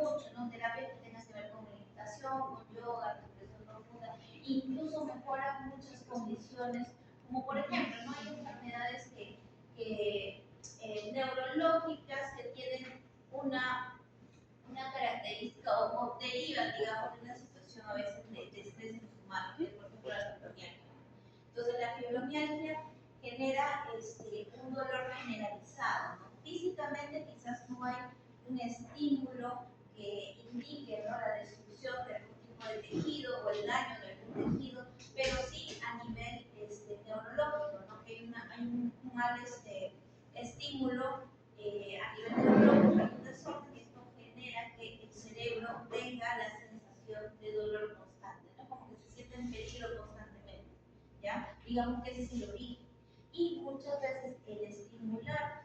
mucho, ¿no? Terapias que tengan que ver con meditación, con yoga, respiración profunda, incluso mejoran muchas condiciones, como por ejemplo, ¿no? Hay enfermedades neurológicas que tienen una característica o derivan, digamos, de una situación a veces de estrés en los humanos, que es por ejemplo la fibromialgia. Entonces la fibromialgia genera un dolor generalizado, ¿no? Físicamente quizás no hay un estímulo que indique, ¿no?, la destrucción de algún tipo de tejido o el daño de algún tejido, pero sí a nivel neurológico, ¿no? Que hay un mal estímulo a nivel neurológico, hay un desorden, y esto genera que el cerebro tenga la sensación de dolor constante, ¿no? Como que se siente en peligro constantemente, ¿ya? Digamos que ese es el origen. Y muchas veces el estimular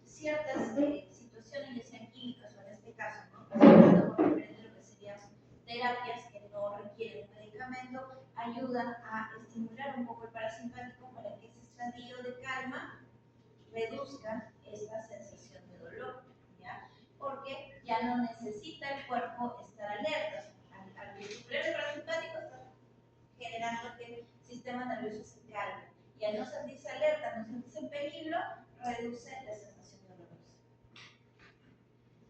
ciertas situaciones, ya sean químicas o en este caso, ¿no?, hablando con referente a lo que serían terapias que no requieren un medicamento, ayudan a estimular un poco el parasimpático para que ese estadio de calma reduzca esta sensación de dolor, ¿ya? Porque ya no necesita el cuerpo estar alerta. Al estimular el parasimpático está generando que el sistema nervioso se calme. Y al no sentirse alerta, no sentirse en peligro, reduce la sensación dolorosa.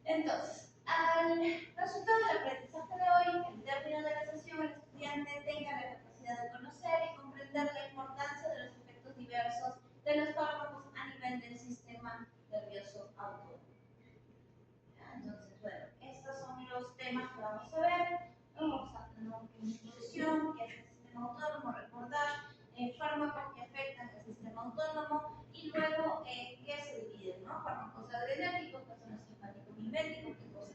Entonces, al resultado del aprendizaje de hoy, al término de la sesión, el estudiante tenga la capacidad de conocer y comprender la importancia de los efectos diversos de los fármacos a nivel del sistema nervioso autónomo. Entonces, bueno, estos son los temas que vamos a ver. Vamos a tener una introducción, que es el sistema autónomo, recordar fármacos que afectan el sistema autónomo, y luego que se dividen, ¿no? Fármacos adrenérgicos, que son los simpático-miméticos, que son los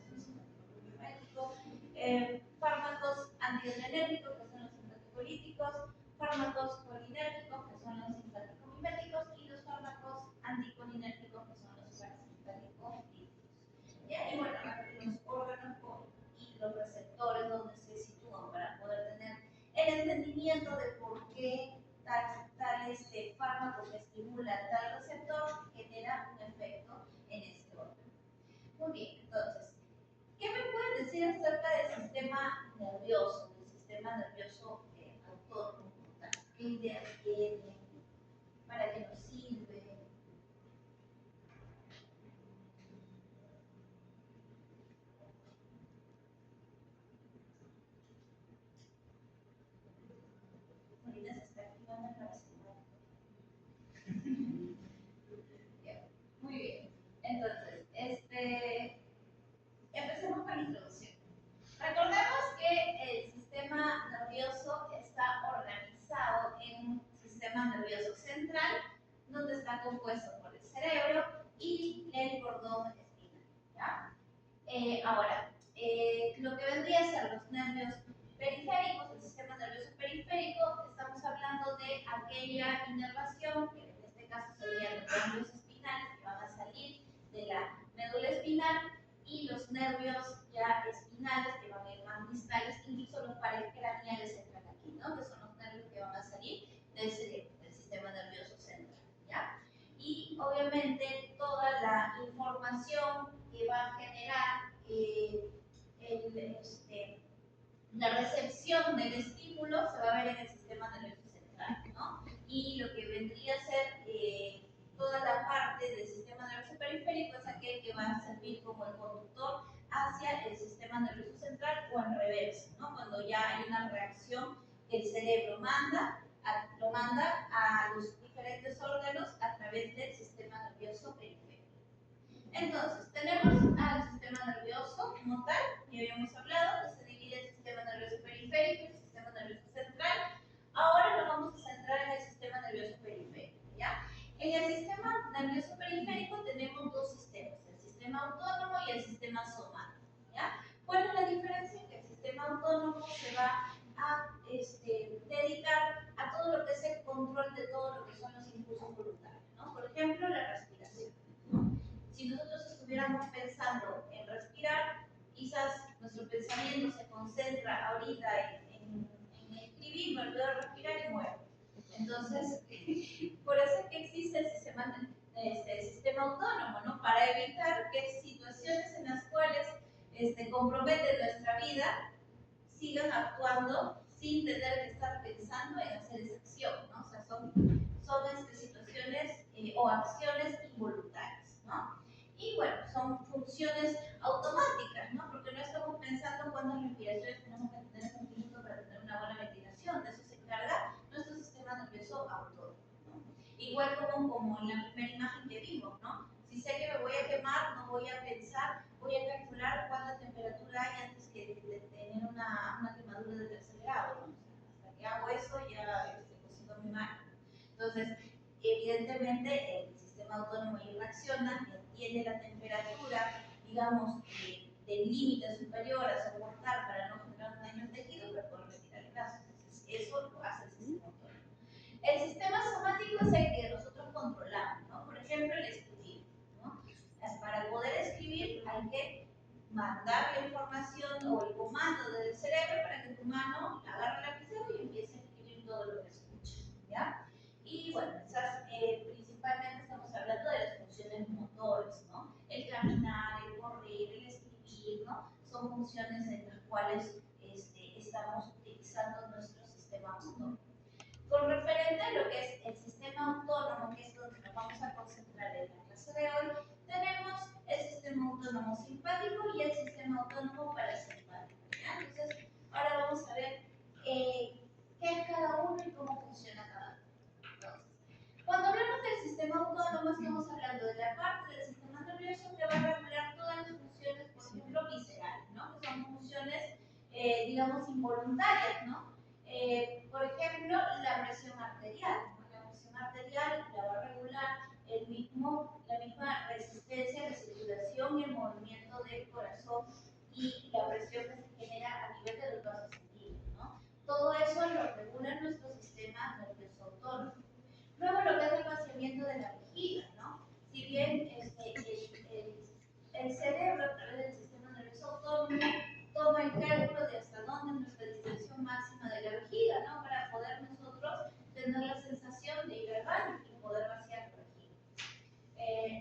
simpático-miméticos, fármacos antiadrenérgicos, que son los simpaticolíticos, fármacos colinérgicos, que son los simpático-miméticos, y los fármacos anticolinérgicos, que son los parasimpático-líticos. ¿Ya? Y bueno, los órganos y los receptores donde se sitúan para poder tener el entendimiento de por qué tal fármaco que estimula tal receptor genera un efecto en este órgano. Muy bien, entonces, ¿qué me pueden decir acerca del sistema nervioso, autónomo? ¿Qué ideas tienen? ¿Para qué nos sirve? Ahorita se está activando el parasimpático. Muy bien. Entonces, empecemos con la introducción. Recordemos que el sistema nervioso está organizado en un sistema nervioso central, donde está compuesto por el cerebro y el cordón espinal, ¿ya? Ahora, lo que vendría a ser los nervios periféricos, el sistema nervioso periférico, estamos hablando de aquella inervación, que en este caso serían los ganglios espinales que van a salir de la médula espinal, y los nervios ya espinales que van a ir más distales, incluso los pares craneales entran aquí, ¿no?, que son los nervios que van a salir del cerebro, del sistema nervioso central, ¿ya? Y obviamente toda la información que va a generar la recepción del estímulo se va a ver en el sistema nervioso central, ¿no? Y lo que vendría a ser toda la parte del sistema nervioso periférico es aquel que va a servir como el conductor hacia el sistema nervioso central, o al revés, ¿no? Cuando ya hay una reacción que el cerebro lo manda a los diferentes órganos a través del sistema nervioso periférico. Entonces, tenemos al sistema nervioso como tal, ya habíamos hablado, que se divide el sistema nervioso periférico y el sistema nervioso central. Ahora nos vamos a centrar en el sistema nervioso periférico, ¿ya? En el sistema nervioso periférico tenemos dos sistemas, el sistema autónomo y el sistema somático, ¿ya? ¿Cuál es la diferencia? Que el sistema autónomo se va a dedicar a todo lo que es el control de todo lo que son los impulsos voluntarios, ¿no? Por ejemplo, la respiración, ¿no? Si nosotros estuviéramos pensando en respirar, quizás nuestro pensamiento se concentra ahorita en escribir, me olvido de respirar y muero. Entonces, por eso es que existe el sistema autónomo, ¿no? Para evitar que situaciones en las cuales comprometen nuestra vida, sigan actuando sin tener que estar pensando en hacer esa acción, ¿no? O sea, son situaciones o acciones involuntarias, ¿no? Y bueno, son funciones automáticas, ¿no? Porque no estamos pensando cuántas respiraciones tenemos que tener en un minuto para tener una buena ventilación. De eso se encarga nuestro sistema nervioso autónomo, ¿no? Igual como en la primera imagen que vimos, ¿no? Si sé que me voy a quemar, no voy a pensar, voy a calcular cuánta temperatura hay antes que de tener una quemadura de tercer grado, ¿no? O sea, hasta que hago eso ya cocino mi mano. Entonces, evidentemente el sistema autónomo ahí reacciona, tiene la temperatura, digamos, del límite superior a soportar para no generar un daño al tejido, pero poder retirar el brazo. Entonces, eso lo hace el sistema autónomo. El sistema somático es el que nosotros controlamos, ¿no? Por ejemplo, el escribir, ¿no? Para poder escribir hay que mandar la información o el comando del cerebro para que tu mano agarre la lapicero y empiece a escribir todo lo que escucha, ¿ya? Y bueno, principalmente estamos hablando de las funciones motoras, ¿no? El caminar, el correr, el escribir, ¿no? Son funciones en las cuales estamos utilizando nuestro sistema autónomo. Con referente a lo que es el sistema autónomo, que es donde nos vamos a concentrar en la clase de hoy, tenemos el sistema autónomo simpático y el sistema autónomo parasimpático, ¿ya? Entonces, ahora vamos a ver qué es cada uno y cómo funciona cada uno. Entonces, cuando hablamos del sistema autónomo, estamos hablando de la parte del sistema nervioso que va a regular todas las funciones, por ejemplo, viscerales, ¿no? Que son funciones, digamos, involuntarias, ¿no? Por ejemplo, la presión arterial. La presión arterial la va a regular la misma resistencia a la circulación y el movimiento del corazón y la presión que se genera a nivel de los vasos sanguíneos, ¿no? Todo eso lo regula nuestro sistema nervioso autónomo. Luego, lo que es el vaciamiento de la vejiga, ¿no? Si bien el cerebro, a través del sistema nervioso autónomo, toma el cálculo de hasta dónde es nuestra distensión máxima de la vejiga, ¿no? Para poder nosotros tener la sensación de ir al baño y poder vaciar la vejiga.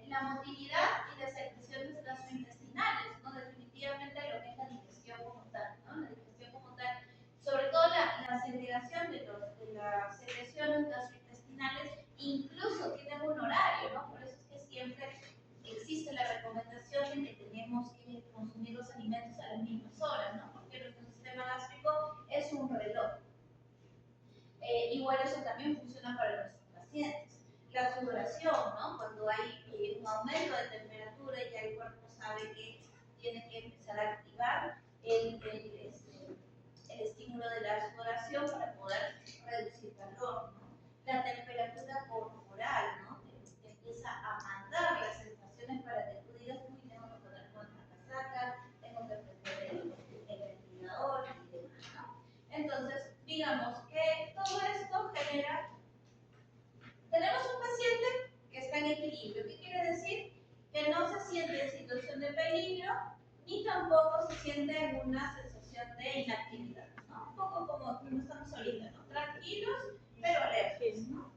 La motilidad y las secreciones gastrointestinales, ¿no? Definitivamente lo que es la digestión como tal, ¿no? La digestión como tal, sobre todo la segregación de las secreciones gastrointestinales, incluso tienen un horario, ¿no? Por eso es que siempre existe la recomendación de que tenemos que consumir los alimentos a las mismas horas, ¿no? Porque nuestro sistema gástrico es un reloj. Igual eso también funciona para nuestros pacientes. La sudoración, ¿no? Cuando hay un aumento de temperatura y ya el cuerpo sabe que tiene que empezar a activar el estímulo de la sudoración para poder reducir calor, ¿no? La temperatura corporal, ¿no? Te empieza a mandar las sensaciones para que tú digas, uy, tengo que poner una casaca, tengo que prender el ventilador y demás, ¿no? Entonces, digamos que todo esto genera. Tenemos un paciente que está en equilibrio. ¿Qué quiere decir? Que no se siente en situación de peligro ni tampoco se siente en una sensación de inactividad, ¿no? Un poco como estamos ahorita, ¿no? Tranquilos, pero alertas, ¿no?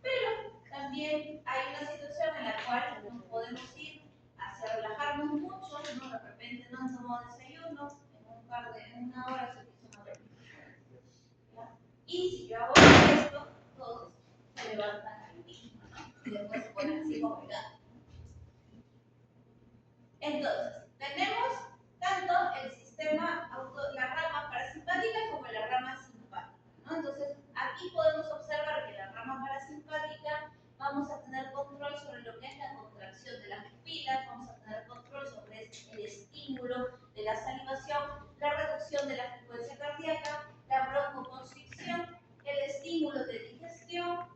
Pero también hay una situación en la cual nos podemos ir hacia relajarnos mucho, ¿no? De repente no han tomado desayuno, en una hora se empiezan a dormir. Y si yo hago esto, todos se levantan al mismo, ¿no? Y después se ponen así como pegados. Entonces, tenemos tanto el sistema, la rama parasimpática como la rama simpática, ¿no? Entonces, aquí podemos observar que la rama parasimpática vamos a tener control sobre lo que es la contracción de las pupilas, vamos a tener control sobre el estímulo de la salivación, la reducción de la frecuencia cardíaca, la broncoconstricción, el estímulo de digestión,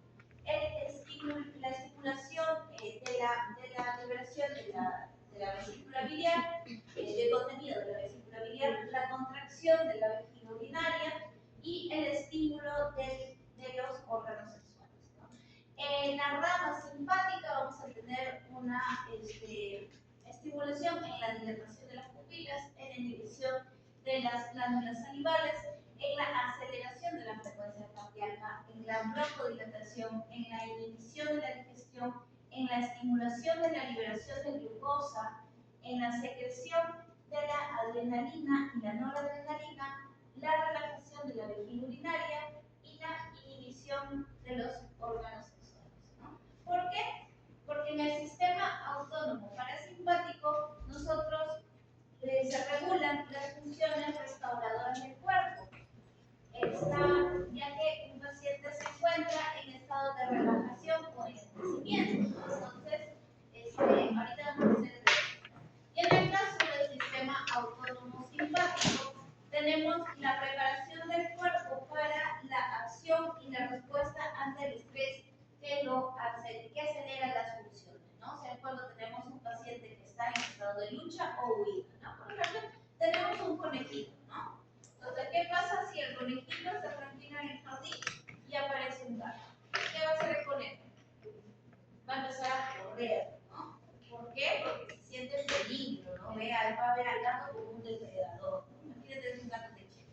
la estimulación de la liberación de la vesícula biliar, el contenido de la vesícula biliar, la contracción de la vejiga urinaria y el estímulo de los órganos sexuales, ¿no? En la rama simpática vamos a tener una estimulación en la dilatación de las pupilas, en la inhibición de las glándulas salivales, en la aceleración de la frecuencia cardíaca, en la broncodilatación, en la inhibición de la digestión, en la estimulación de la liberación de glucosa, en la secreción de la adrenalina y la noradrenalina, la relajación de la vejiga urinaria y la inhibición de los órganos sexuales, ¿no? ¿Por qué? Porque en el sistema autónomo parasimpático nosotros se regulan las funciones restauradoras del cuerpo. Ya que un paciente se encuentra en estado de relajación o envejecimiento. Entonces, ahorita vamos a hacer eso. Y en el caso del sistema autónomo simpático, tenemos la preparación del cuerpo para la acción y la respuesta ante el estrés que acelera las funciones, ¿no? O sea, cuando tenemos un paciente que está en estado de lucha o huida, ¿no? Por ejemplo, tenemos un conejito, ¿no? Entonces, ¿qué pasa si el conejito se tranquila en el jardín y aparece un gato? ¿Qué va a hacer el conejo? Va a empezar a correr, ¿no? ¿Por qué? Porque se siente peligro, ¿no? Va a ver al gato como un depredador, ¿no? Imagínate un gato de chico.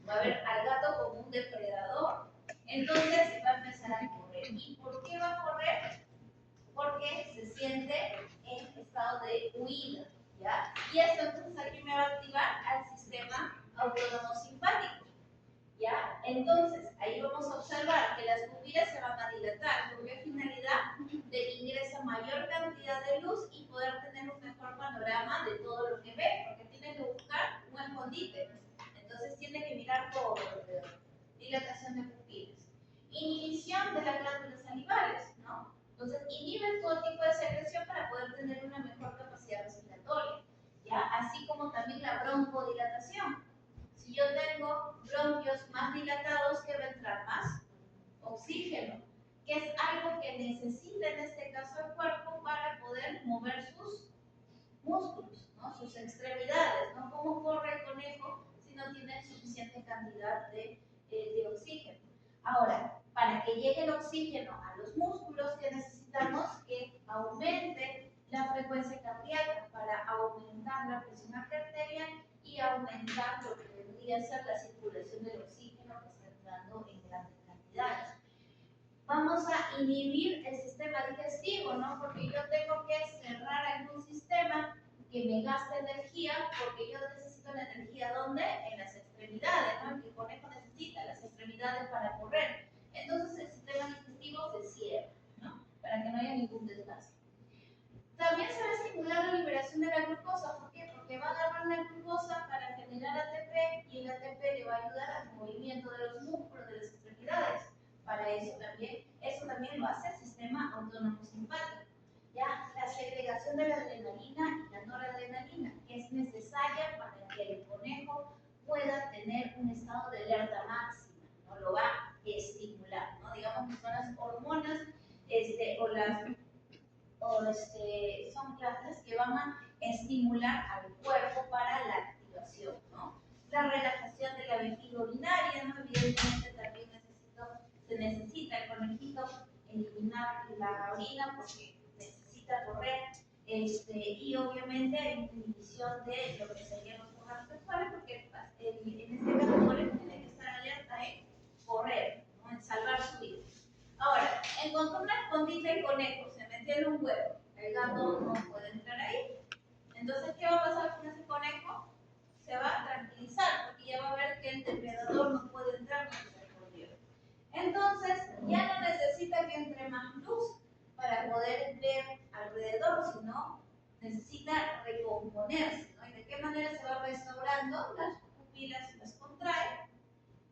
Va a ver al gato como un depredador, entonces va a empezar a correr. ¿Y por qué va a correr? Porque se siente en estado de huida, ¿ya? Y esto entonces aquí me va a activar al sistema autónomo simpático, ¿ya? Entonces, ahí vamos a observar que las pupilas se van a dilatar. ¿Con qué finalidad? De que ingresa mayor cantidad de luz y poder tener un mejor panorama de todo lo que ve, porque tiene que buscar un escondite. Entonces tiene que mirar todo alrededor. Dilatación de pupilas. Inhibición de las glándulas salivales, ¿no? Entonces inhibe todo tipo de secreción para poder tener una mejor capacidad respiratoria, ¿ya? Así como también la broncodilatación. Si yo tengo bronquios más dilatados, ¿qué va a entrar más? Oxígeno, que es algo que necesita en este caso el cuerpo para poder mover sus músculos, ¿no? Sus extremidades, ¿no? ¿Cómo corre el conejo si no tiene suficiente cantidad de oxígeno? Ahora, para que llegue el oxígeno a los músculos, ¿qué necesitamos? Que aumente la frecuencia cardíaca para aumentar la presión arterial y aumentar lo que vendría a ser la circulación del oxígeno que está entrando en grandes cantidades. Vamos a inhibir el sistema digestivo, ¿no? Porque yo tengo que cerrar algún sistema que me gaste energía, porque yo necesito la energía, ¿dónde? En las extremidades, ¿no? El conejo necesita las extremidades para correr. Entonces el sistema digestivo se cierra, ¿no? Para que no haya ningún desgaste. También se va a estimular la liberación de la glucosa. ¿Por qué? Porque va a agarrar la glucosa para generar ATP y el ATP le va a ayudar al movimiento de los músculos de las extremidades. Para eso también lo hace el sistema autónomo simpático. Ya, la segregación de la adrenalina y la noradrenalina, que es necesaria para que el conejo pueda tener un estado de alerta máxima, ¿no? Lo va a estimular, ¿no? Digamos que son las hormonas son las que van a estimular al cuerpo para la activación, ¿no? La relajación de la vejiga urinaria, ¿no? Evidentemente también se necesita el conejito eliminar la orina porque necesita correr, y obviamente hay una inhibición de lo que serían los órganos sexuales porque en este caso el conejo tiene que estar alerta en correr, ¿no? En salvar su vida. Ahora, encontró una escondite el conejo, se metió en un huevo, el gato no puede entrar ahí. Entonces, ¿qué va a pasar con ese conejo? Se va a tranquilizar porque ya va a ver que el depredador no puede entrar porque se escondió. Entonces, ya no necesita que entre más luz para poder ver alrededor, sino necesita recomponerse, ¿no? ¿Y de qué manera se va restaurando? Las pupilas las contrae.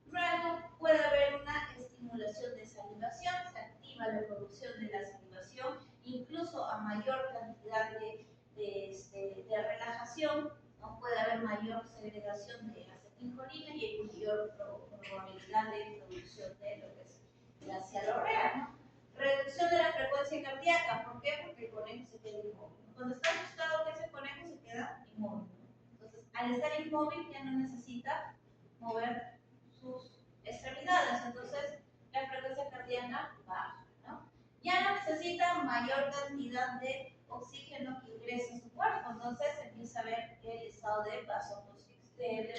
Luego puede haber una estimulación de salivación, se activa la producción de la salivación, incluso a mayor cantidad de relajación, ¿no? Puede haber mayor segregación de acetilcolina y hay mayor probabilidad de producción de lo que es la cialorrea, ¿no? Reducción de la frecuencia cardíaca, ¿por qué? Porque el conejo se queda inmóvil. Cuando está asustado, que ese conejo se queda inmóvil, ¿no? Entonces, al estar inmóvil ya no necesita mover sus extremidades, entonces la frecuencia cardíaca baja, ¿no? Ya no necesita mayor cantidad de oxígeno que ingrese a su cuerpo, entonces empieza a ver el estado de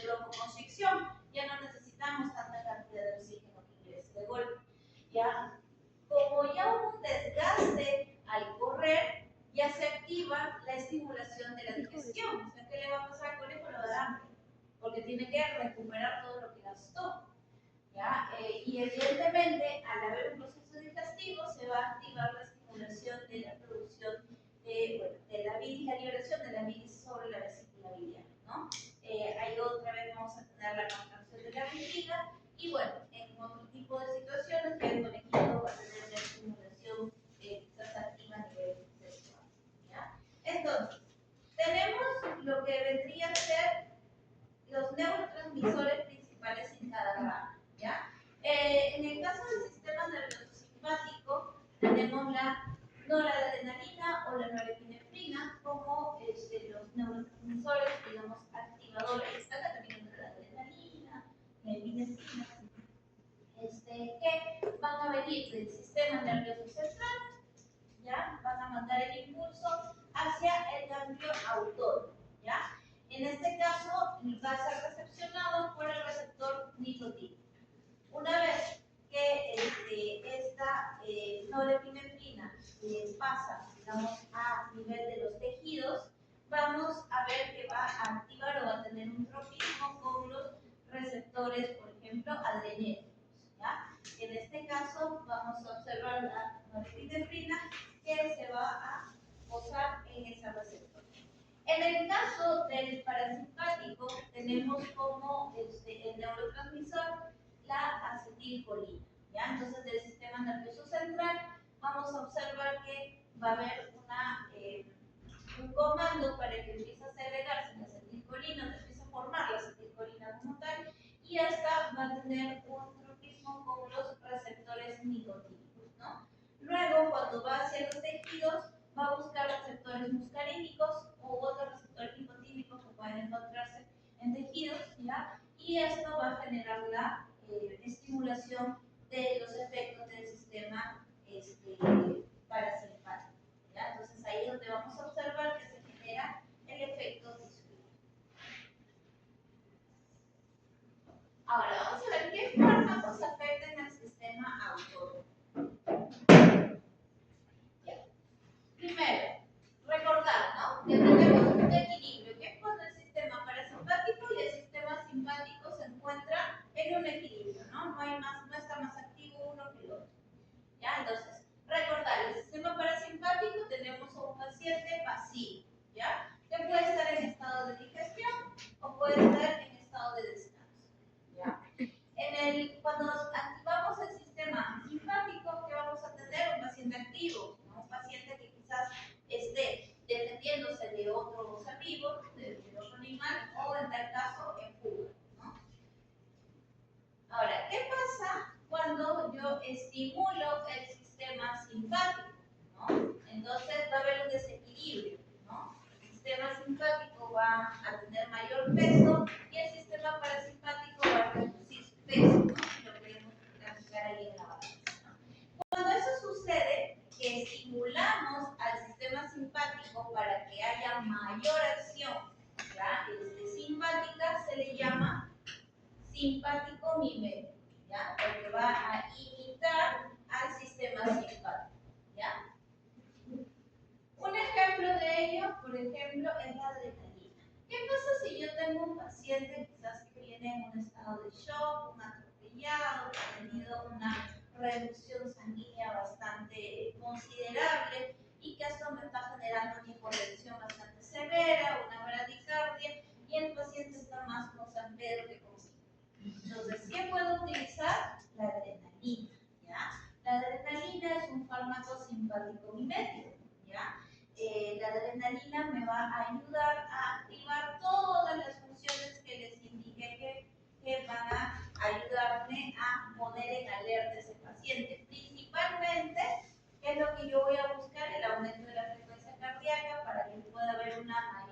broncoconstricción, ya no necesitamos tanta cantidad de oxígeno que ingrese de golpe, ya como ya hubo un desgaste al correr, ya se activa la estimulación de la digestión. porque tiene que recuperar todo lo que gastó. ¿Ya? Y evidentemente, al haber un proceso digestivo, se va a activar la estimulación de la producción de la bilis, la liberación de la bilis sobre la vesícula biliar, ¿no? Ahí otra vez vamos a tener la contracción de la vejiga y bueno, en otro tipo de situaciones que el conejito va a tener una estimulación quizás activa a nivel sexual, ¿ya? Entonces, tenemos lo que vendría a ser los neurotransmisores principales en cada rama, ¿ya? En el caso del sistema nervioso simpático, tenemos la noradrenalina o la norepinefrina como los neurotransmisores, digamos, activadores. Acá también tenemos la adrenalina, la epinefrina, que van a venir del sistema nervioso central, ¿ya? Van a mandar el impulso hacia el ganglio autónomo, ¿ya? En este caso, va a ser recepcionado por el receptor nicotínico. Una vez que esta norepinefrina pasa, digamos, a nivel de los tejidos, vamos a ver que va a activar o va a tener un tropismo con los receptores, por ejemplo, adrenérgicos, ¿ya? En este caso, vamos a observar la norepinefrina que se va a posar en ese receptor. En el caso del parasimpático, tenemos como el neurotransmisor la acetilcolina, ¿ya? Entonces, del sistema nervioso central, vamos a observar que va a haber un comando para que empiece a segregarse la acetilcolina, se empiece a formar la acetilcolina como tal, y esta va a tener un tropismo con los receptores nicotínicos, ¿no? Luego, cuando va hacia los tejidos, va a buscar receptores muscarínicos u otros receptores nicotínicos que pueden encontrarse en tejidos, ¿ya? Y esto va a generar la estimulación de los efectos del sistema parasimpático, ¿ya? Entonces ahí es donde vamos a observar que se genera el efecto disflujo. Ahora vamos a ver qué fármacos afectan al sistema autónomo. Primero, recordar, ¿no? Que tenemos un equilibrio, que es cuando el sistema parasimpático y el sistema simpático se encuentran en un equilibrio, ¿no? No está más activo uno que el otro. ¿Ya? Entonces, recordar, el sistema parasimpático tenemos a un paciente pasivo, ¿ya? Que puede estar en estado de digestión o puede estar en estado de descanso, ¿ya? Cuando activamos el sistema simpático, ¿qué vamos a tener? Un paciente activo, ¿no? Un paciente que quizás esté defendiéndose de otro ser vivo, de otro animal, o en tal caso en fuga, ¿no? Ahora, ¿qué pasa cuando yo estimulo el sistema simpático, ¿no? Entonces va a haber un desequilibrio, ¿no? El sistema simpático va a tener mayor peso y el sistema parasimpático va a reducir su peso, ¿no? Si lo queremos graficar ahí en la balanza, ¿no? Cuando eso sucede, que estimulamos al sistema simpático para que haya mayor acción, ¿ya? Simpática se le llama simpático mimético, ¿ya? Porque va a imitar al sistema simpático, ¿ya? Un ejemplo de ello, por ejemplo, es la adrenalina. ¿Qué pasa si yo tengo un paciente quizás que viene en un estado de shock, un atropellado, que ha tenido una reducción sanguínea bastante considerable y que esto me está generando una hipotensión bastante severa, una bradicardia, y el paciente está más con San Pedro que con San Pedro? Entonces, ¿qué puedo utilizar? La adrenalina, ¿ya? La adrenalina es un fármaco simpático mimético, ¿ya? La adrenalina me va a ayudar a activar todas las funciones que les indiqué que van a ayudarme a poner en alerta a ese paciente. Principalmente, ¿qué es lo que yo voy a buscar? El aumento de la frecuencia cardíaca para que pueda haber una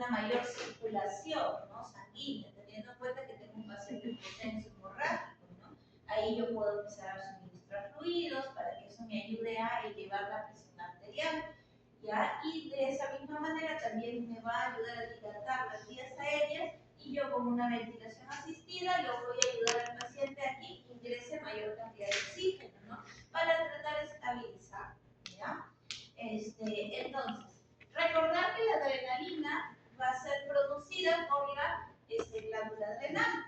mayor circulación, ¿no? Sanguínea, teniendo en cuenta que tengo un paciente hipotenso hemorrágico, ¿no? Ahí yo puedo empezar a suministrar fluidos para que eso me ayude a elevar la presión arterial, ¿ya? Y de esa misma manera también me va a ayudar a dilatar las vías aéreas y yo con una ventilación asistida lo voy a ayudar al paciente a que ingrese mayor cantidad de oxígeno, ¿no? Para tratar de estabilizar, ¿ya? Entonces, recordar que la adrenalina va a ser producida por la glándula adrenal.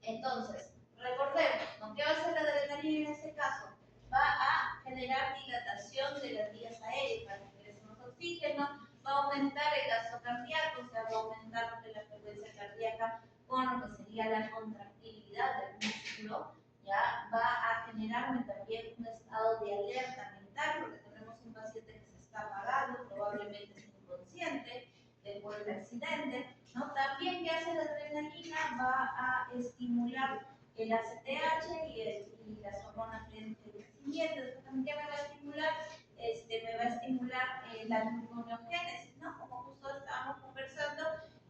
Entonces, recordemos, ¿no? ¿Qué va a hacer la adrenalina en este caso? Va a generar dilatación de las vías aéreas para que ingrese más oxígeno, va a aumentar el gasto cardíaco, o sea, va a aumentar la frecuencia cardíaca con lo que sería la contractilidad del músculo, ya va a generarme también un estado de alerta mental, porque tenemos un paciente que se está apagando, probablemente es inconsciente después del accidente, ¿no? También que hace la adrenalina va a estimular el ACTH y las hormonas del crecimiento. ¿Qué me va a estimular? Me va a estimular la gluconeogénesis, ¿no? Como justo estábamos conversando,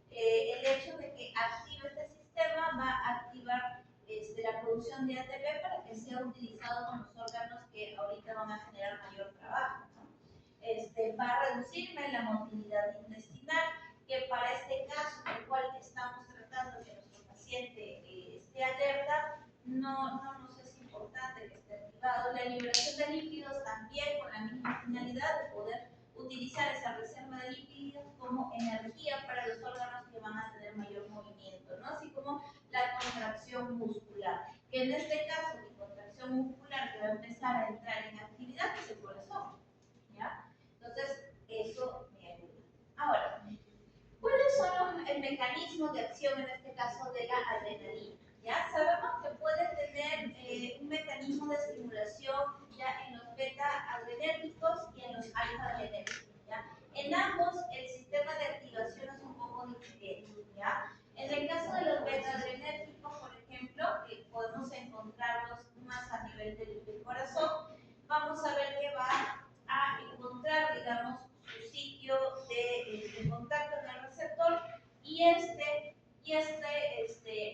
el hecho de que active este sistema va a activar la producción de ATP para que sea utilizado con los órganos que ahorita van a generar mayor trabajo, ¿no? Va a reducirme la motilidad intestinal, que para este caso en el cual estamos tratando que nuestro paciente esté alerta, no nos es importante que esté activado. La liberación de lípidos también con la misma finalidad de poder utilizar esa reserva de lípidos como energía para los órganos que van a tener mayor movimiento, ¿no? Así como la contracción muscular, que en este caso mi contracción muscular que va a empezar a entrar en actividad es el corazón, ¿ya? Entonces, eso me ayuda. Ahora, ¿cuáles son el mecanismo de acción en este caso de la adrenalina? Ya sabemos que puede tener un mecanismo de estimulación ya en los beta-adrenérgicos y en los alfa-adrenérgicos. ¿Ya? En ambos el sistema de activación es un poco diferente. ¿Ya? En el caso de los beta-adrenérgicos, por ejemplo, que podemos encontrarlos más a nivel del corazón, vamos a ver que va a encontrar, digamos, su sitio de contacto en el receptor y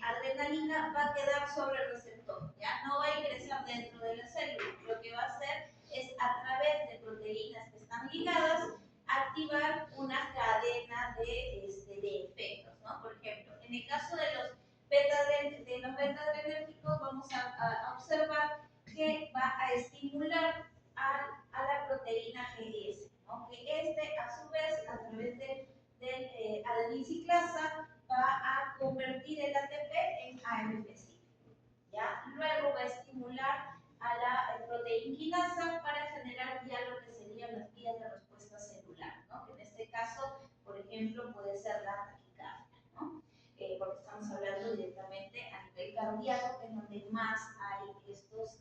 adrenalina va a quedar sobre el receptor, ¿ya? No va a ingresar dentro de la célula. Lo que va a hacer es a través de proteínas que están ligadas activar una cadena de efectos, ¿no? Por ejemplo, en el caso de los beta-adrenérgicos vamos a observar que va a estimular a la proteína GS, ¿no? Que a su vez, a través de adenosiclasa, va a convertir el ATP en AMP5, ¿ya? Luego va a estimular a la proteína quinasa para generar ya lo que serían las vías de respuesta celular, ¿no? Que en este caso, por ejemplo, puede ser la taquicardia, ¿no? Porque estamos hablando directamente a nivel cardíaco, que es donde más hay estos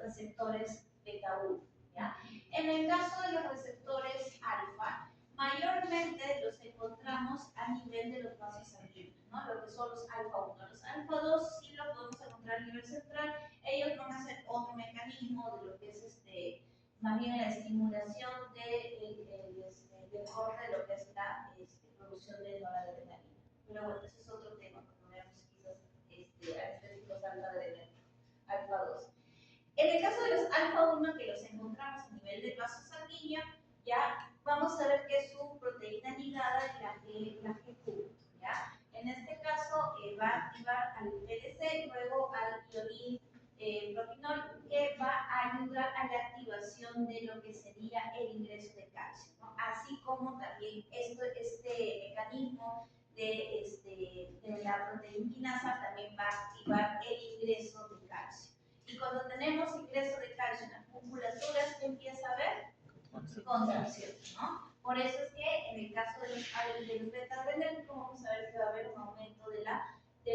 receptores beta-1, ¿ya? En el caso de los receptores alfa, mayormente los encontramos a nivel de los vasos sanguíneos, ¿no? Lo que son los alfa-1. Los alfa-2 sí los podemos encontrar a nivel central. Ellos van a hacer otro mecanismo de lo que es más bien la estimulación del corte de lo que es la producción de noradrenalina. Pero bueno, ese es otro tema, cuando veamos quizás anestésicos alfa-2. En el caso de los alfa-1, que los encontramos a nivel del vaso sanguíneo, ya vamos a ver que su proteína ligada es la G-punto, ¿ya? En este caso va a activar al PLC y luego al ionín propinol, que va a ayudar a la activación de lo que sería el ingreso de calcio, ¿no? Así como también este mecanismo de la proteína quinasa también va a activar el ingreso de calcio. Y cuando tenemos ingreso de calcio en las musculaturas, ¿qué empieza a haber? Contracción, ¿no? Por eso es que en el caso de los beta-adrenérgicos vamos a ver que va a haber un aumento de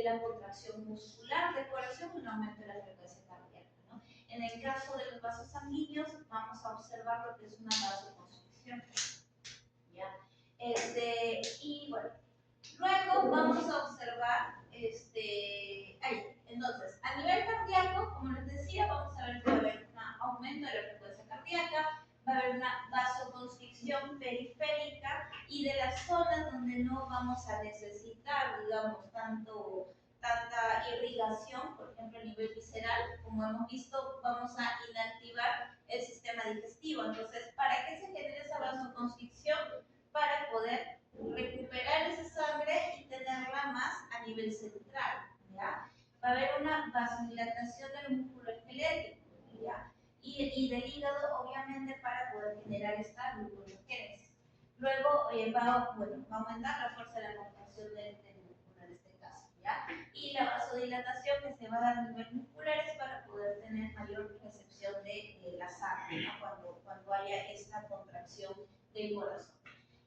la contracción muscular del corazón y un aumento de la frecuencia cardíaca, ¿no? En el caso de los vasos sanguíneos vamos a observar lo que es una vasoconstricción, ¿ya? Y bueno, luego vamos a observar, entonces, a nivel cardíaco, como les decía, vamos a ver que va a haber un aumento de la frecuencia cardíaca, va a haber una vasoconstricción periférica y de las zonas donde no vamos a necesitar, digamos, tanta irrigación, por ejemplo, a nivel visceral, como hemos visto, vamos a inactivar el sistema digestivo. Entonces, ¿para qué se genera esa vasoconstricción? Para poder recuperar esa sangre y tenerla más a nivel central, ¿ya? Va a haber una vasodilatación del músculo esquelético, ¿ya? Y del hígado, obviamente, para poder generar esta gluconeogénesis. Luego va a aumentar la fuerza de la contracción del músculo en este caso, ¿ya? Y la vasodilatación que se va a dar a nivel muscular es para poder tener mayor recepción de la sangre, ¿no? Cuando haya esta contracción del corazón.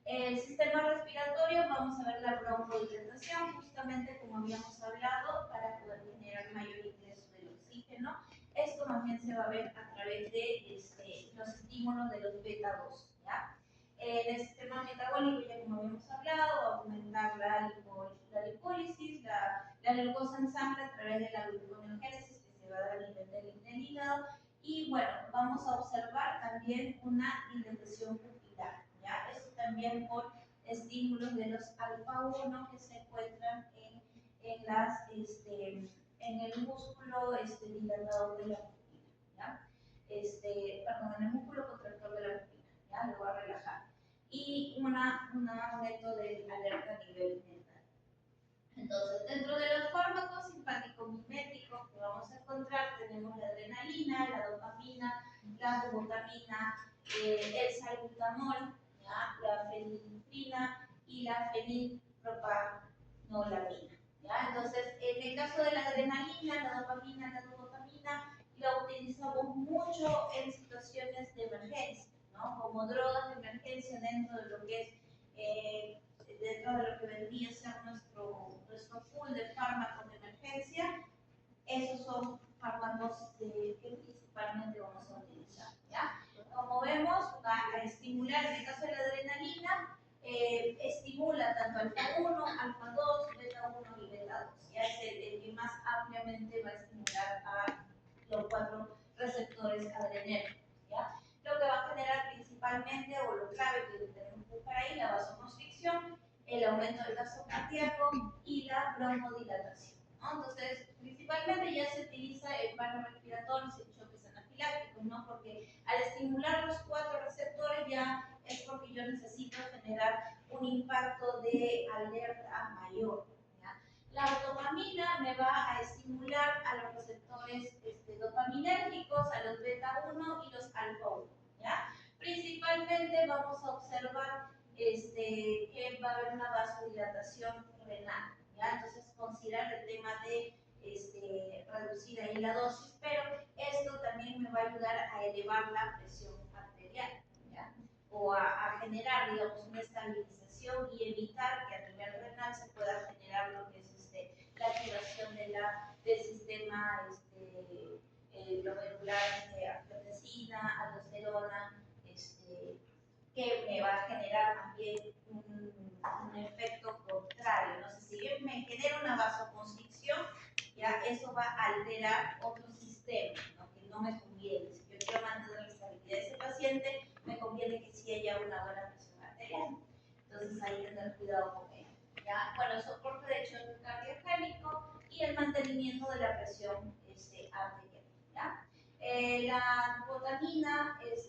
El sistema respiratorio, vamos a ver la broncodilatación, justamente como habíamos hablado, para poder generar mayor ingreso del oxígeno. Esto más bien se va a ver a través de los estímulos de los beta 2, ¿ya? El sistema metabólico, ya como habíamos hablado, va a aumentar la lipólisis, la glucosa en sangre a través de la gluconeogénesis que se va a dar a nivel del hígado. Y bueno, vamos a observar también una dilatación pupilar, ¿ya? Eso también por estímulos de los alfa-1 que se encuentran en el músculo dilatador de la pupila, ¿ya? Perdón, en el músculo contractor de la pupila, ¿ya? Lo va a relajar. Y un aumento de alerta a nivel mental. Entonces, dentro de los fármacos simpático-miméticos que vamos a encontrar, tenemos la adrenalina, la dopamina, la butamina, el salbutamol, ¿ya? La fenilfrina y la fenilpropanolamina, ¿ya? Entonces, en el caso de la adrenalina, la dopamina, la butamina, la utilizamos mucho en situaciones de emergencia, ¿no? Como drogas de emergencia dentro de lo que es dentro de lo que vendría a ser nuestro pool de fármacos de emergencia. Esos son fármacos que principalmente vamos a utilizar, ¿ya? Como vemos, va a estimular, en el caso de la adrenalina, estimula tanto alfa-1, alfa-2, beta-1 y beta-2. Ya es el que más ampliamente va a estimular a los 4 receptores adrenérgicos, ¿ya? Lo que va a generar principalmente, o lo clave que tenemos que buscar ahí, la vasoconstricción, el aumento del gasto cardíaco y la broncodilatación, ¿no? Entonces, principalmente ya se utiliza en paros respiratorios y choques anafilácticos, ¿no? Porque al estimular los 4 receptores ya es porque yo necesito generar un impacto de alerta mayor, ¿ya? La dopamina me va a estimular a los receptores dopaminérgicos, a los beta 1 y los alfa 1, ¿ya? Principalmente vamos a observar que va a haber una vasodilatación renal, ¿ya? Entonces considerar el tema de reducir ahí la dosis, pero esto también me va a ayudar a elevar la presión arterial, ¿ya? O a generar, digamos, una estabilización y evitar que a nivel renal se pueda generar lo que es la activación del sistema glomerular, angiotensina, aldosterona, que me va a generar también un efecto contrario. No sé, si yo me genera una vasoconstricción, ya eso va a alterar otro sistema, ¿no? Que no me conviene. Si yo quiero mantener la estabilidad de ese paciente, me conviene que sí haya una buena presión arterial. Entonces hay que tener cuidado con ello, ¿ya? Bueno, el soporte de choque cardiogénico y el mantenimiento de la presión arterial, ¿ya? La butamina es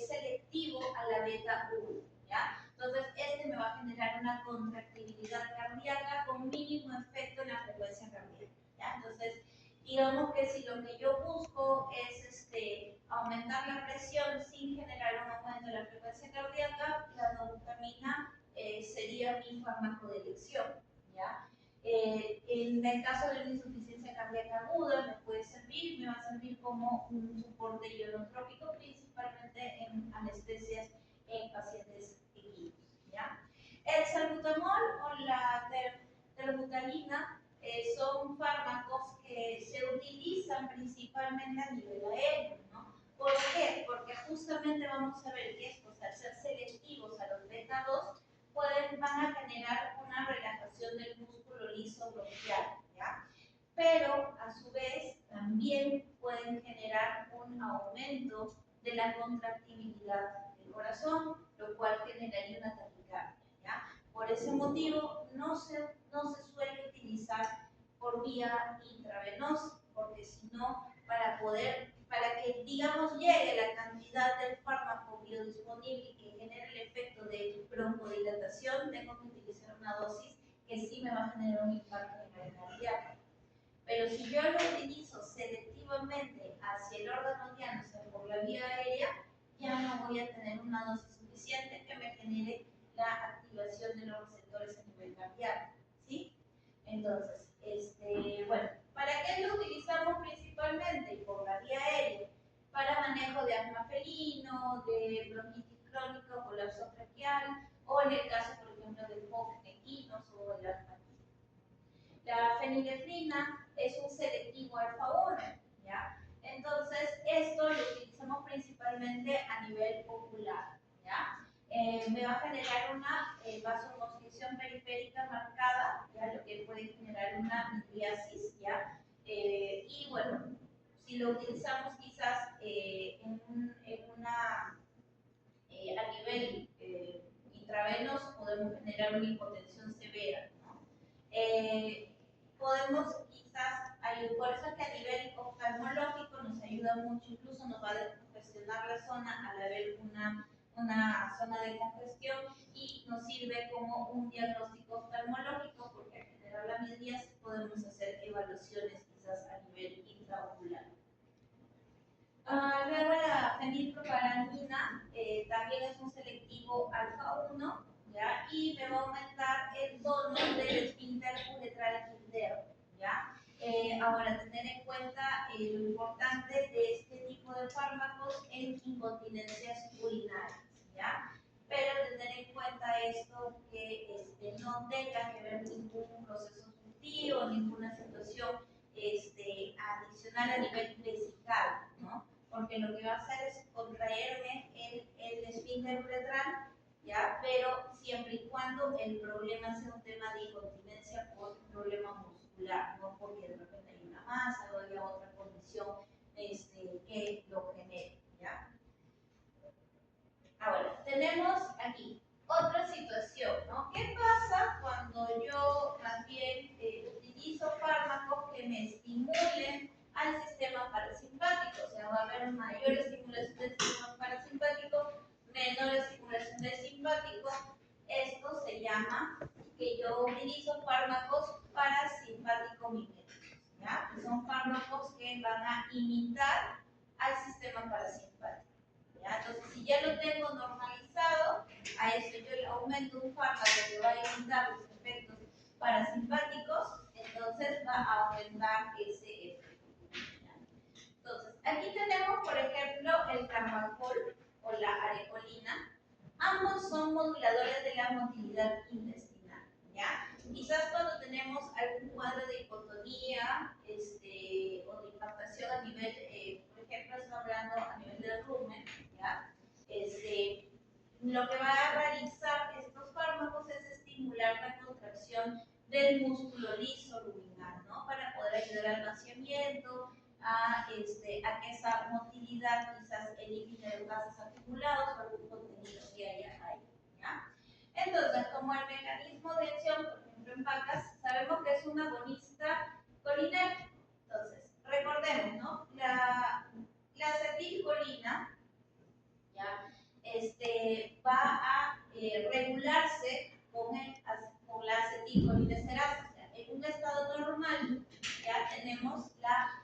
selectivo a la beta 1, ¿ya? Entonces, me va a generar una contractibilidad cardíaca con mínimo efecto en la frecuencia cardíaca, ¿ya? Entonces, digamos que si lo que yo busco es aumentar la presión sin generar un aumento de la frecuencia cardíaca, la butamina sería mi fármaco de elección, ¿ya? En el caso de una insuficiencia cardíaca aguda me puede servir, me va a servir como un soporte ionotrópico, principalmente en anestesias en pacientes equipos, ¿ya? El salbutamol o la terbutalina son fármacos que se utilizan principalmente a nivel aéreo, ¿no? ¿Por qué? Porque justamente vamos a ver que estos, al ser selectivos a los beta 2, van a generar una relajación del músculo liso bronquial, ¿ya? Pero a su vez también pueden generar un aumento de la contractibilidad del corazón, lo cual generaría una taquicardia, ¿ya? Por ese motivo no se suele utilizar por vía intravenosa, porque si no, para que digamos llegue la cantidad del fármaco biodisponible que genere el efecto de broncodilatación, tengo que utilizar una dosis que sí me va a generar un impacto en la cardíaca. Pero si yo lo utilizo selectivamente hacia el órgano diano, o sea, por la vía aérea, ya no voy a tener una dosis suficiente suficiente que me genere la activación de los receptores a nivel cardíaco, ¿sí? Entonces, bueno, ¿para qué lo utilizamos principalmente? Por la vía aérea, para manejo de asma felino, de bronquitis crónica, colapso traqueal, o en el caso, por ejemplo, del POC de equinos o el asmatismo. La fenilefrina es un selectivo alfa-1, ¿ya? Entonces, esto lo utilizamos principalmente a nivel ocular, ¿ya? Me va a generar una vasoconstricción periférica marcada, ¿ya? Lo que puede generar una midriasis, ¿ya? Y bueno, si lo utilizamos quizás a nivel intravenoso, podemos generar una hipotensión severa, ¿no? Podemos quizás, por eso es que a nivel oftalmológico nos ayuda mucho, incluso nos va a descongestionar la zona al haber una zona de congestión y nos sirve como un diagnóstico oftalmológico porque al generar la midriasis podemos hacer evaluaciones quizás a nivel intraocular. Luego la fenilpropalandina también es un selectivo alfa-1, ¿ya? Y me va a aumentar el tono del esfínter uretral interno, ¿ya? Ahora, tener en cuenta lo importante de este tipo de fármacos en incontinencias urinarias, ¿ya? Pero tener en cuenta esto que no tenga que ver ningún proceso sucutivo, ninguna situación adicional a nivel vesical, ¿no? Porque lo que va a hacer es contraerme el esfínter uretral, ¿ya? Pero siempre y cuando el problema sea un tema de incontinencia por un problema muscular, no porque de repente hay una masa o haya otra condición que lo genere, ¿ya? Ahora, tenemos aquí otra situación, ¿no? ¿Qué pasa cuando yo también utilizo fármacos que me estimulen al sistema parasimpático? O sea, va a haber mayor estimulación del sistema parasimpático, menor estimulación del simpático. Esto se llama que yo utilizo fármacos parasimpático-miméticos, ¿ya? Que son fármacos que van a imitar al sistema parasimpático, ¿ya? Entonces, si ya lo tengo normalizado, a eso yo le aumento un fármaco que va a imitar los efectos parasimpáticos, entonces va a aumentar ese efecto, ¿ya? Entonces, aquí tenemos, por ejemplo, el carbacol o la arecolina. Ambos son moduladores de la motilidad intestinal, ¿ya? Quizás cuando tenemos algún cuadro de hipotonía o de impactación a nivel, por ejemplo, estamos hablando a nivel del rumen, ¿ya? Lo que va a realizar estos fármacos es estimular la contracción del músculo liso ruminal, ¿no? Para poder ayudar al vaciamiento, a que esa motilidad quizás elimine los gases acumulados o algún contenido que haya ahí, ¿ya? Entonces, como el mecanismo de acción, por ejemplo en vacas, sabemos que es un agonista colinérgico. Entonces, recordemos, ¿no? La acetilcolina, ¿ya? Va a regularse con la acetilcolinesterasa. O sea, en un estado normal ya tenemos la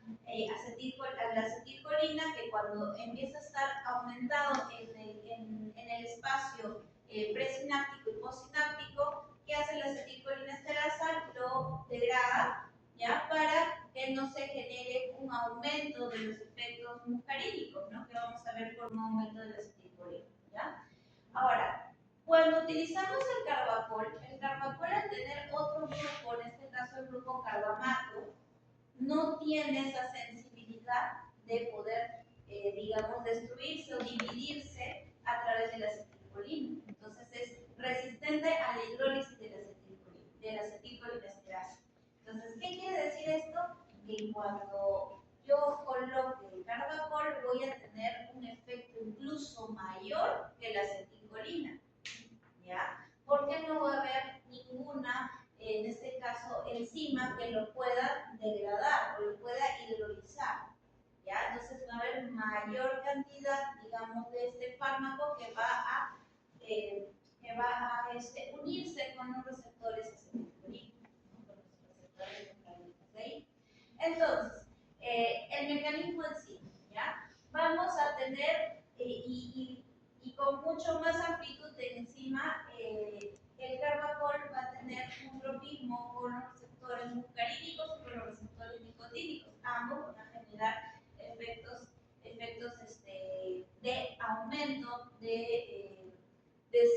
acetilcolina que cuando empieza a estar aumentado en el espacio presináptico y postsináptico, ¿qué hace la acetilcolinesterasa? Lo degrada, ¿ya? Para que no se genere un aumento de los efectos muscarínicos, ¿no? Que vamos a ver por un aumento de la acetilcolina, ¿ya? Ahora, cuando utilizamos el carbacol al tener otro grupo, en este caso el grupo carbamato, no tiene esa sensibilidad de poder, digamos, destruirse o dividirse a través de la acetilcolina. Entonces es resistente a la hidrólisis de la acetilcolinesterasa. Entonces, ¿qué quiere decir esto? Que cuando yo coloque el carbacol voy a tener un efecto incluso mayor que la acetilcolina, ¿ya? Porque no va a haber ninguna, en este caso, enzima que lo pueda degradar o lo pueda hidrolizar, ¿ya? Entonces va a haber mayor cantidad, digamos, de este fármaco que va a unirse con los receptores acetilcolinos, ¿no? Con los receptores de ahí. Entonces,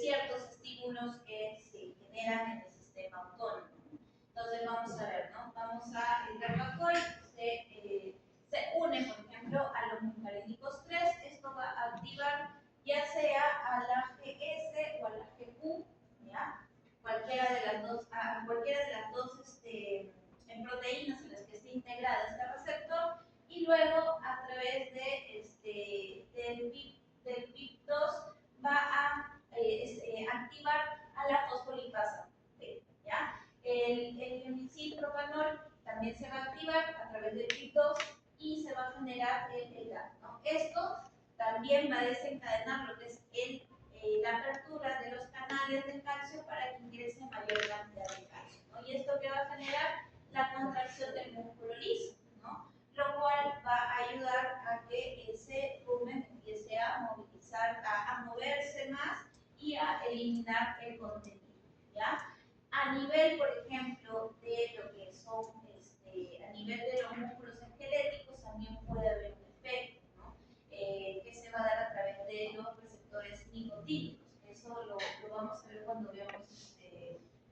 ciertos estímulos que se generan en el sistema autónomo. Entonces vamos a ver, ¿no? El carbacol se une, por ejemplo, a los muscarínicos 3. Esto va a activar ya sea a la GS o a la GQ, ¿ya? Cualquiera de las dos proteínas en las que esté integrada este receptor, y luego a través del BIP2 va a activar a la fosfolipasa B, ¿ya? El misilpropanol también se va a activar a través del BIP2 y se va a generar el GAP, ¿no? Esto también va a desencadenar lo que es la apertura de los canales de calcio para que ingrese mayor cantidad de calcio, ¿no? Y esto que va a generar la contracción del músculo liso, ¿no? Lo cual va a ayudar a que ese rumen empiece a movilizar, a moverse más y a eliminar el contenido, ¿ya? A nivel, por ejemplo, de lo que son, a nivel de los músculos esqueléticos, también puede haber un efecto, ¿no? Que se va a dar a través de los receptores nicotínicos. Eso lo vamos a ver cuando veamos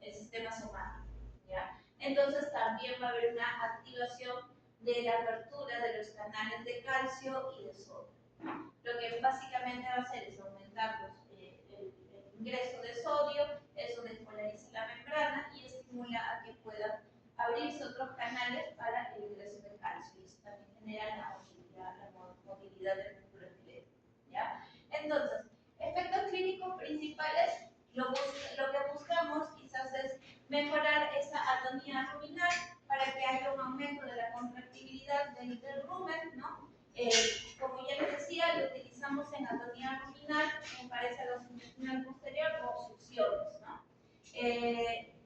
el sistema somático, ¿ya? Entonces también va a haber una activación de la apertura de los canales de calcio y de sodio. Lo que básicamente va a hacer es aumentar el ingreso de sodio, eso despolariza la membrana y estimula a que puedan abrirse otros canales para el ingreso de calcio, y eso también genera la movilidad del músculo esquelético, ¿ya? Entonces, efectos clínicos principales, lo que buscamos quizás es mejorar esa atonía ruminal para que haya un aumento de la contractibilidad del rumen, ¿no? Como ya les decía, lo utilizamos en atonía ruminal en pareja intestinal posterior o obstrucciones, ¿no?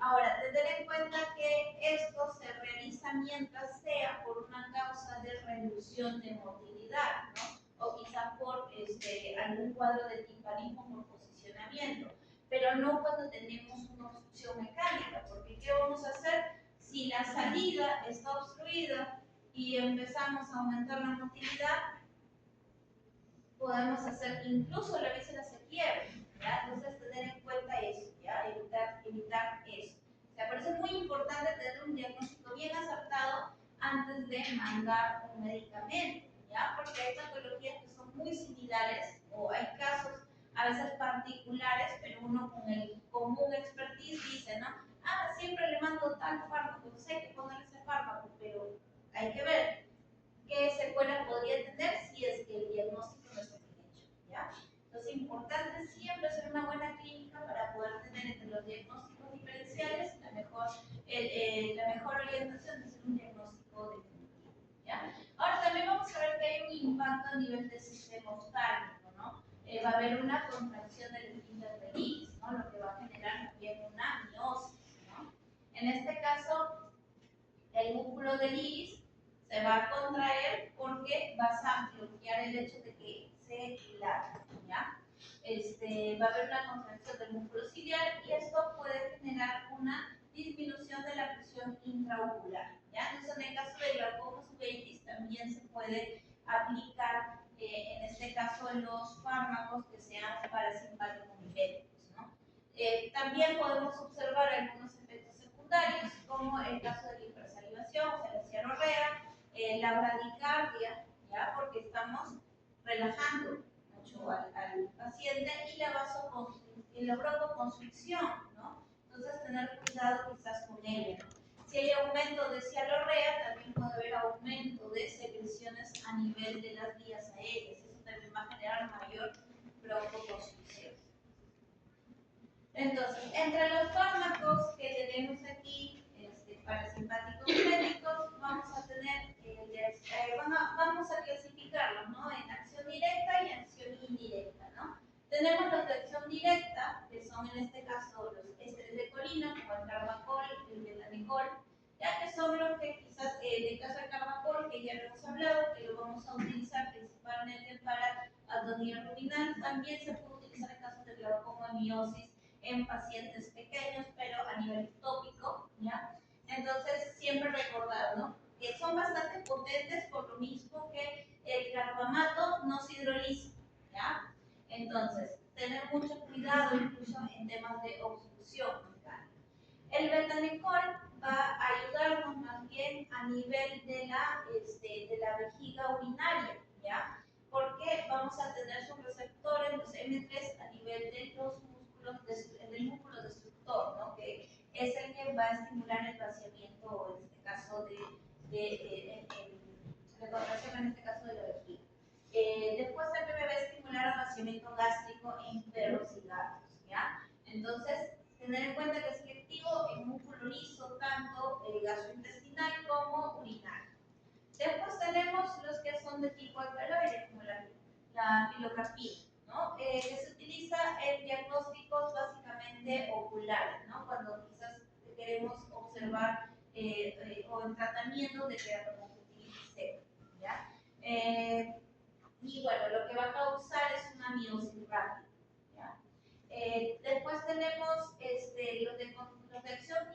Ahora, tener en cuenta que esto se realiza mientras sea por una causa de reducción de motilidad, ¿no? O quizás por algún cuadro de timpanismo por posicionamiento, pero no cuando tenemos una obstrucción mecánica, porque ¿qué vamos a hacer? Si la salida está obstruida y empezamos a aumentar la motilidad, podemos hacer incluso la víscera se quiebre, ¿ya? Entonces tener en cuenta eso, ¿ya? Evitar eso. O sea, por eso es muy importante tener un diagnóstico bien acertado antes de mandar un medicamento, ¿ya? Porque hay patologías que son muy similares o hay casos a veces particulares, pero uno con el común expertise dice, ¿no? Ah, siempre le mando tal fármaco, sé que poner ese fármaco, pero hay que ver qué secuelas podría tener si es que el diagnóstico no está bien hecho, ¿ya? Entonces es importante siempre hacer una buena clínica para poder tener entre los diagnósticos diferenciales la mejor orientación de hacer un diagnóstico definitivo, ¿ya? Ahora también vamos a ver que hay un impacto a nivel del sistema oftálmico, ¿no? Va a haber una contracción del esfínter de iris, ¿no? Lo que va a generar también una miosis, ¿no? En este caso, el músculo del iris se va a contraer porque vas a bloquear el hecho de que se dilate, ¿ya? Va a haber una contracción del músculo ciliar y esto puede generar una disminución de la presión intraocular, ¿ya? Entonces, en el caso de glaucoma subcutáneos también se puede aplicar, en este caso, los fármacos que sean parasimpático-miméticos, ¿no? También podemos observar algunos efectos secundarios, como el caso de la hipersalivación, o sea, la cianorrea, la bradicardia, ¿ya? Porque estamos relajando mucho al paciente, y la broncoconstricción, ¿no? Entonces, tener cuidado quizás con ello, ¿no? Si hay aumento de cialorrea, también puede haber aumento de secreciones a nivel de las vías aéreas. Eso también va a generar mayor broncoconstricción. Entonces, entre los fármacos que tenemos aquí, parasimpáticos miméticos, vamos a tener, vamos a clasificarlos, ¿no? En acción directa y acción indirecta, ¿no? Tenemos los de acción directa, que son en este caso los ésteres de colina, como el carbacol, el betanicol, ya que son los que quizás, en el caso del carbacol, que ya lo hemos hablado, que lo vamos a utilizar principalmente para atonía ruminal. También se puede utilizar en casos de glaucoma miosis en pacientes pequeños, pero a nivel tópico, ¿ya? Entonces, siempre recordar, ¿no? Que son bastante potentes por lo mismo que el carbamato no se hidroliza, ¿ya? Entonces, tener mucho cuidado incluso en temas de obstrucción mecánica. El betamicol va a ayudarnos más bien a nivel de la vejiga urinaria, ¿ya? Porque vamos a tener sus receptores, los M3, a nivel de los músculos, del músculo destructor, ¿no? Que es el que va a estimular el vaciamiento, en este caso la contracción, en este caso de la vejiga. Después también me va a estimular el vaciamiento gástrico en perros y gatos, ¿ya? Entonces, tener en cuenta que es selectivo en músculo liso, tanto gastrointestinal como urinario. Después tenemos los que son de tipo alcaloide, como la pilocarpina, ¿no? Que se utiliza en diagnósticos básicamente oculares, ¿no? Cuando quizás queremos observar o en tratamiento de queratoconjuntivitis seca, ¿ya? Y bueno, lo que va a causar es una miosis rápida, ¿ya? Después tenemos los de acción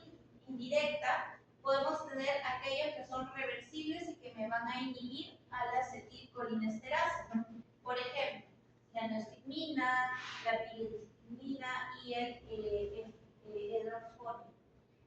indirecta. Podemos tener aquellos que son reversibles y que me van a inhibir a la acetilcolinesterasa. Por ejemplo, la neostigmina, la piridoxicina y el hidrofonio.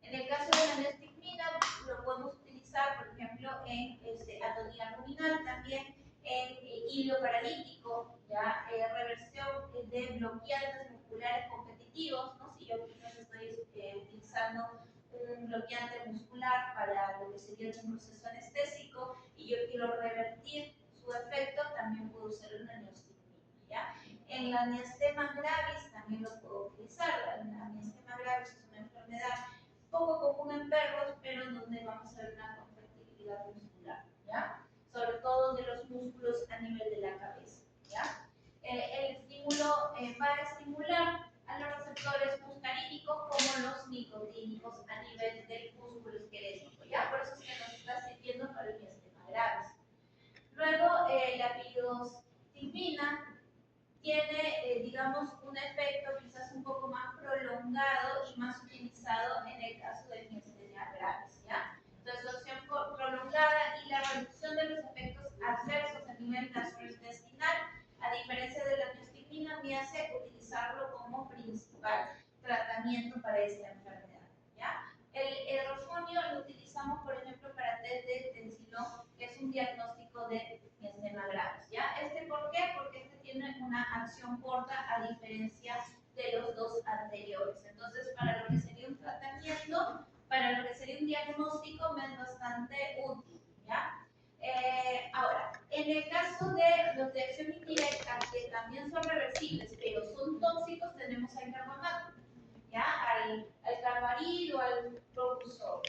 En el caso de la neostigmina, lo podemos utilizar, por ejemplo, en atonía ruminal, también en hilo paralítico, ¿ya? Reversión de bloqueantes musculares competitivos, ¿no? Si yo quizás estoy utilizando un bloqueante muscular para lo que sería un proceso anestésico y yo quiero revertir su efecto, también puedo usar una neostigmina, ¿ya? En la miastema gravis también lo puedo utilizar. La miastema gravis es una enfermedad poco común en perros, pero donde vamos a ver una contractilidad muscular, ¿ya? Sobre todo de los músculos a nivel de la cabeza, ¿ya? El estímulo va a estimular a los receptores muscarínicos como los nicotínicos a nivel del músculo esquelético, ¿ya? Por eso es que nos está sirviendo para el miastema gravis. Luego, la piridoxicina tiene, digamos, un efecto quizás un poco más prolongado y más utilizado en el caso de miastenia gravis, ¿ya? Entonces, la opción prolongada y la reducción de los efectos adversos a nivel gastrointestinal, a diferencia de la neostigmina, me hace utilizarlo como principal tratamiento para esta enfermedad, ¿ya? El hidrofonio lo utilizamos, por ejemplo, para test de tensilón, que es un diagnóstico de miastenia gravis, ¿ya? ¿Por qué? Porque tiene una acción corta a diferencia de los dos anteriores. Entonces, para lo que sería un tratamiento, para lo que sería un diagnóstico, me es bastante útil, ¿ya? Ahora, en el caso de los de acción indirecta, que también son reversibles, pero son tóxicos, tenemos al carbamato, ¿ya? Al carbaril o al propulsor,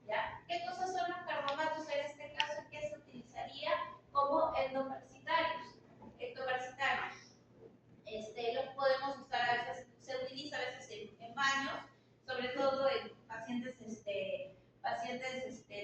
¿ya? ¿Qué cosas son los carbamatos en este caso? Que se utilizaría como endoparasitarios. Los podemos usar a veces, se utiliza a veces en baños, sobre todo en pacientes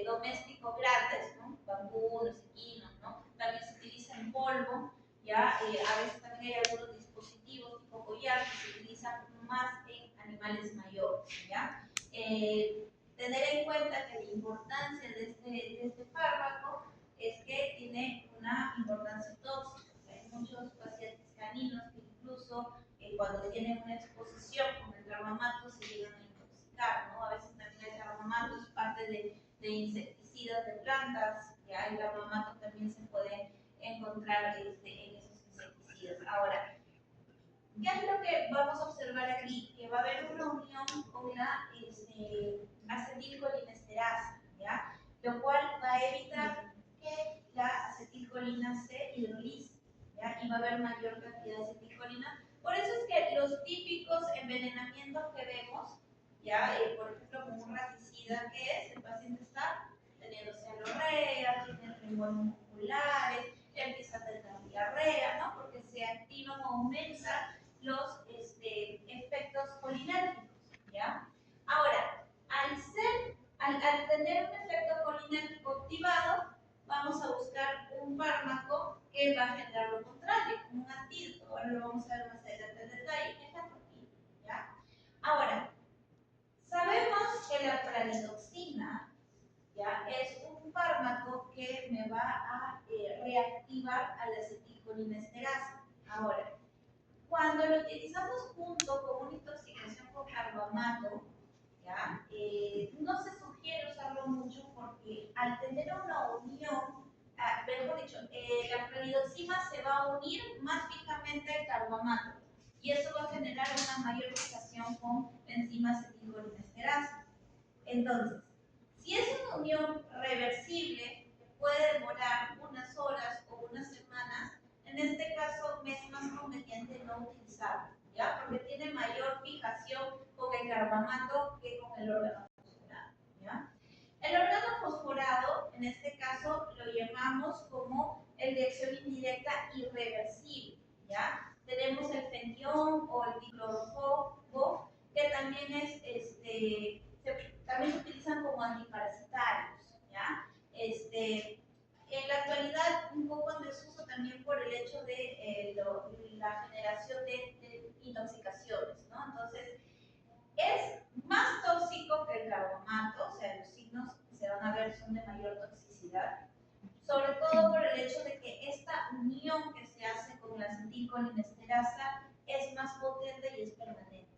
domésticos grandes, ¿no? Bambunos, equinos, ¿no? También se utiliza en polvo, ¿ya? A veces también hay algunos dispositivos tipo collar que se utilizan más en animales mayores, ¿ya? Tener en cuenta que la importancia de este fármaco es que tiene una importancia tóxica. Hay muchos pacientes caninos que incluso cuando tienen una exposición con el carbamato se llegan a intoxicar, ¿no? A veces también el carbamato es parte de insecticidas de plantas, ya el carbamato también se puede encontrar en esos insecticidas. Ahora, ¿qué es lo que vamos a observar aquí? Que va a haber una unión con la acetilcolinesterasa, ¿ya? Lo cual va a evitar que la acetilcolina se hidrolice, ¿ya? Y va a haber mayor cantidad de acetilcolina. Por eso es que los típicos envenenamientos que vemos, ¿ya? Por ejemplo, como un raticida, ¿qué es? El paciente está teniendo cialorrea, tiene tremores musculares, empieza a tener diarrea, ¿no? Porque se activan o aumentan los efectos colinérgicos, ¿ya? Ahora, al tener un efecto colinérgico activado, vamos a buscar un fármaco que va a generar lo contrario, un antídoto. Ahora lo vamos a ver más adelante en detalle, que es la atropina, ¿ya? Ahora, sabemos que la pralidoxina, ¿ya? Es un fármaco que me va a reactivar a la acetilcolinesterasa. Ahora, cuando lo una mayor fijación con la enzima acetilcolinesterasa. Entonces, si es una unión reversible que puede demorar unas horas o unas semanas, en este caso me es más conveniente no utilizarlo, ¿ya? Porque tiene mayor fijación con el carbamato que con el órgano fosforado, ¿ya? El órgano fosforado, en este caso, lo llamamos como el de acción indirecta irreversible, ¿ya? Tenemos el fendión o el diclorofosfo, que también también se utilizan como antiparasitarios, ¿ya? En la actualidad, un poco en desuso también por el hecho de la generación de intoxicaciones, ¿no? Entonces, es más tóxico que el carbamato, o sea, los signos que se van a ver son de mayor toxicidad, sobre todo por el hecho de que esta unión que se hace con la acetilcolinesterasa es más potente y es permanente.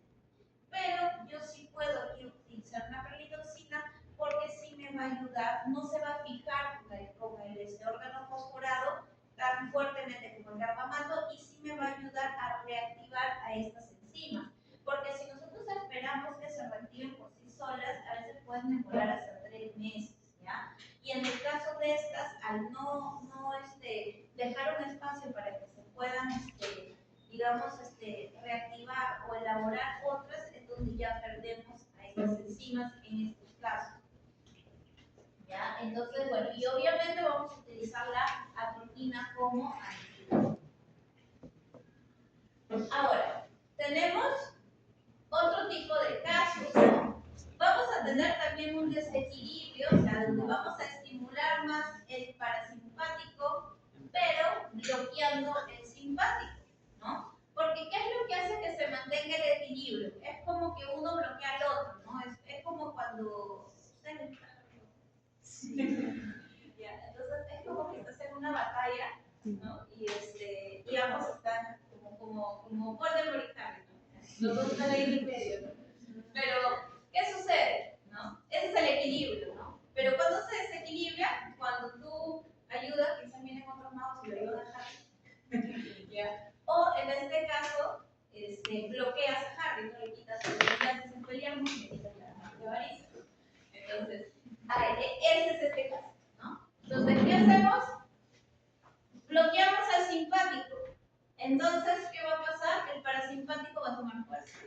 Pero yo sí puedo aquí utilizar una perlitoxina porque sí me va a ayudar, no se va a fijar con el órgano fosforado tan fuertemente como el carbamato y sí me va a ayudar a reactivar a estas enzimas. Porque si nosotros esperamos que se reactiven por sí solas, a veces pueden demorar hasta 3 meses, ¿ya? Y en el caso de estas, al no dejar un espacio para que se puedan, digamos, reactivar o elaborar otras, es donde ya perdemos a estas enzimas en estos casos, ¿ya? Entonces, bueno, y obviamente vamos a utilizar la atropina como antídoto. Ahora, tenemos otro tipo de casos, ¿no? Vamos a tener también un desequilibrio, o sea, donde vamos a estimular más el parasimpático, pero bloqueando el simpático, ¿no? Porque ¿qué es lo que hace que se mantenga el equilibrio? Es como que uno bloquea al otro, ¿no? Es como cuando... Sí. Ya, entonces es como que estás en una batalla, ¿no? Y ambos están como Voldemort y Harry, ¿no? Los dos están ahí en el medio, ¿no? Pero, ¿qué sucede? ¿No? Ese es el equilibrio, ¿no? Pero cuando se desequilibra, cuando tú ayudas, quizás vienen otros magos y lo ayudan a Harry. ¿Ya? O en este caso, bloqueas a Harry, no le quitas el brillantes en peleamos y le quitas la varita. Entonces, ese es este caso, ¿no? Entonces, ¿qué hacemos? Bloqueamos al simpático. Entonces, ¿qué va a pasar? El parasimpático va a tomar fuerza.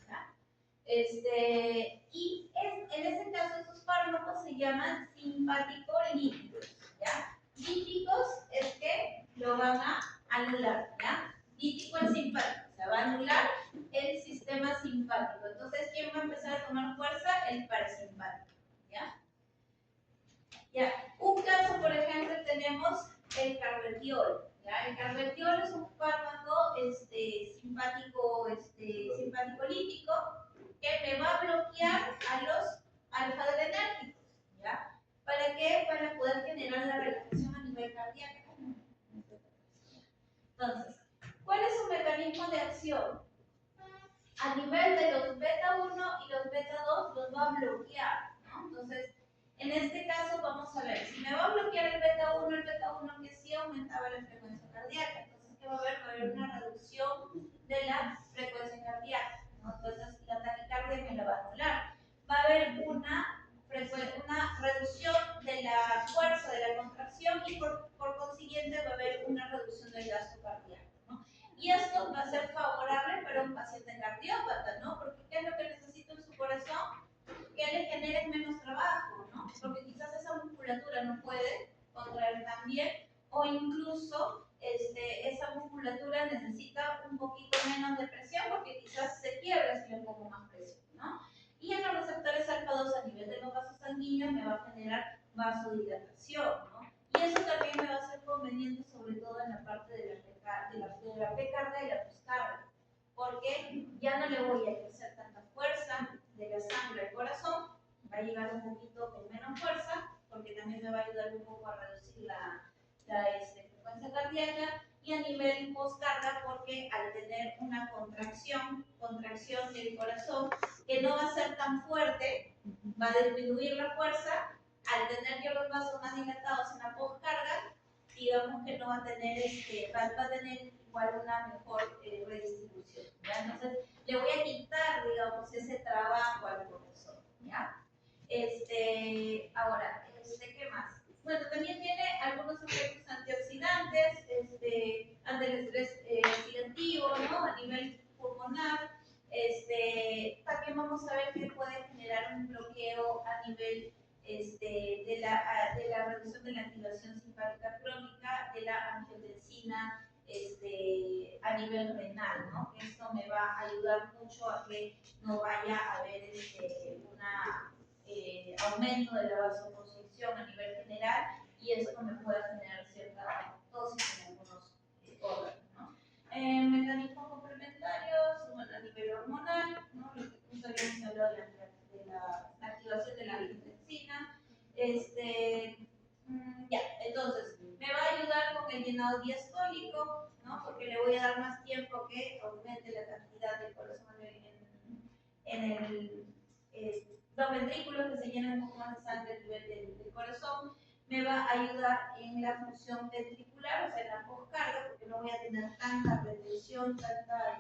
¿Ya? Y en ese caso, esos fármacos se llaman simpático-líticos, ¿ya? Líticos es que lo van a anular, ¿ya? Lítico el simpático, o sea, va a anular el sistema simpático. Entonces, ¿quién va a empezar a tomar fuerza? El parasimpático, ¿ya? Ya. Un caso, por ejemplo, tenemos el carvedilol, ¿ya? El carvedilol es un fármaco simpático-lítico que me va a bloquear a los alfa-adrenérgicos, ¿ya? ¿Para qué? Para poder generar la relajación a nivel cardíaco. Entonces, ¿cuál es su mecanismo de acción? A nivel de los beta 1 y los beta 2 los va a bloquear, ¿no? Entonces, en este caso vamos a ver, si me va a bloquear el beta 1 que sí aumentaba la frecuencia cardíaca, entonces ¿qué va a haber? Va a haber una reducción de la frecuencia cardíaca, ¿no? Entonces la taquicardia me la va a anular. Va a haber una reducción de la fuerza de la contracción y por consiguiente va a haber una reducción del gasto cardíaco, ¿no? Y esto va a ser favorable para un paciente cardiópata, ¿no? Porque ¿qué es lo que necesita en su corazón? Que le genere menos trabajo, ¿no? Porque quizás esa musculatura no puede contraer tan bien, o incluso esa musculatura necesita un poquito menos de presión porque quizás se quiebra si le pongo más presión, ¿no? Y en los receptores alfa 2 a nivel de los vasos sanguíneos me va a generar vasodilatación, ¿no? Y eso también me va a ser conveniente sobre todo en la parte de la precardia y la poscardia, porque ya no le voy a ejercer tanta fuerza de la sangre al corazón, va a llegar un poquito con menos fuerza, porque también me va a ayudar un poco a reducir la frecuencia cardíaca, y a nivel poscardia, porque al tener una contracción del corazón que no va a ser tan fuerte, va a disminuir la fuerza, al tener yo los vasos más dilatados en la poscarga, digamos que no va a tener, va a tener igual una mejor redistribución, ¿ya? Entonces, le voy a quitar, digamos, ese trabajo al corazón, ¿ya? Ahora, ¿qué más? Bueno, también tiene algunos efectos antioxidantes, ante el estrés oxidativo, ¿no? A nivel pulmonar. También vamos a ver que puede generar un bloqueo a nivel de la reducción de la activación simpática crónica, de la angiotensina a nivel renal, ¿no? Que esto me va a ayudar mucho a que no vaya a haber un aumento de la vasoconstricción a nivel general y esto me puede generar cierta tosis en algunos órganos, ¿no? Mecanismos complementarios, bueno, a nivel hormonal, ¿no? Lo que justo habíamos hablado de la activación de la angiotensina. Ya, entonces, me va a ayudar con el llenado diastólico, ¿no? Porque le voy a dar más tiempo que aumente la cantidad de corazón en los ventrículos que se llenan un poco más de sangre a nivel del corazón. Me va a ayudar en la función ventricular, o sea, en la poscarga, porque no voy a tener tanta retención, tanta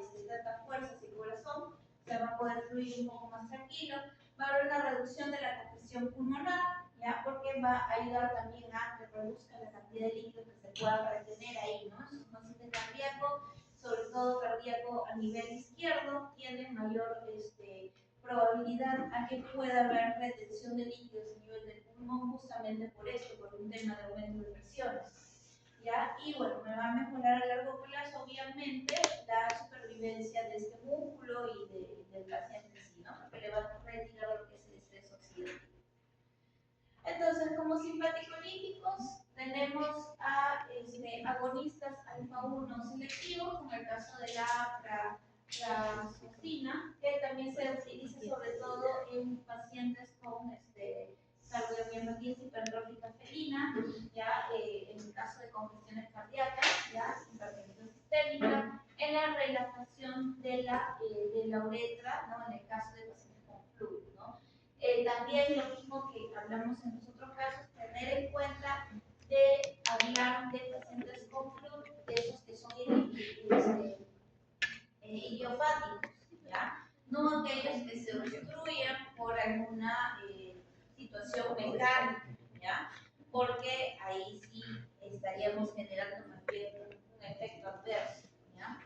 fuerza hacia el corazón, o sea, va a poder fluir un poco más tranquilo. Va a haber una reducción de la congestión pulmonar, ¿ya? Porque va a ayudar también a que reduzca la cantidad de líquido que se pueda retener ahí, ¿no? Es un paciente cardíaco, sobre todo cardíaco a nivel izquierdo, tiene mayor probabilidad a que pueda haber retención de líquidos a nivel del pulmón, justamente por esto, por un tema de aumento de presiones. ¿Ya? Y bueno, me va a mejorar a largo plazo, obviamente, la supervivencia de este músculo y del paciente en sí, ¿no? Porque le va a retirar lo que es el estrés oxidativo. Entonces, como simpaticolíticos, tenemos a agonistas alfa-1 selectivos, como el caso de la fluoxetina, que también se utiliza sobre todo en pacientes con cardiomiopatía hipertrófica felina, ya en el caso de congestiones cardíacas, ya hipertensión sistémica, en la relajación de la uretra, ¿no? En el caso de pacientes con flujo, ¿no? También lo mismo que hablamos en los otros casos, tener en cuenta de hablar de pacientes con flujo, de esos que son idiopáticos, ¿ya? No aquellos que se obstruyen por alguna situación mecánica, ¿ya? Porque ahí sí estaríamos generando más bien un efecto adverso, ¿ya?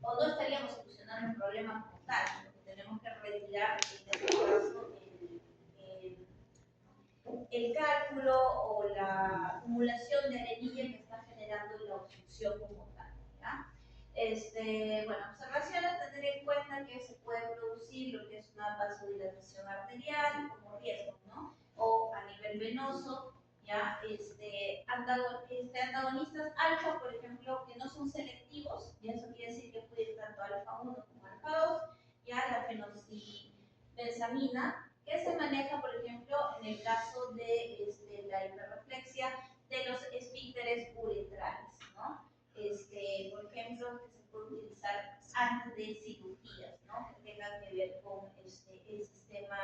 O no estaríamos solucionando un problema como tal, porque tenemos que retirar en este caso el cálculo o la acumulación de arenilla que está generando la obstrucción como tal, ¿ya? Bueno, observaciones, tener en cuenta que se puede producir lo que es una vasodilatación arterial como riesgo, ¿no? O a nivel venoso, ¿ya? Antagonistas alfa, por ejemplo, que no son selectivos, y eso quiere decir que puede ir tanto alfa 1 como alfa 2, ya la fenoxibenzamina, que se maneja, por ejemplo, en el caso de la hiperreflexia de los esfínteres uretrales, ¿no? Por ejemplo, que se puede utilizar antes de cirugías, ¿no? Que tengan que ver con el sistema,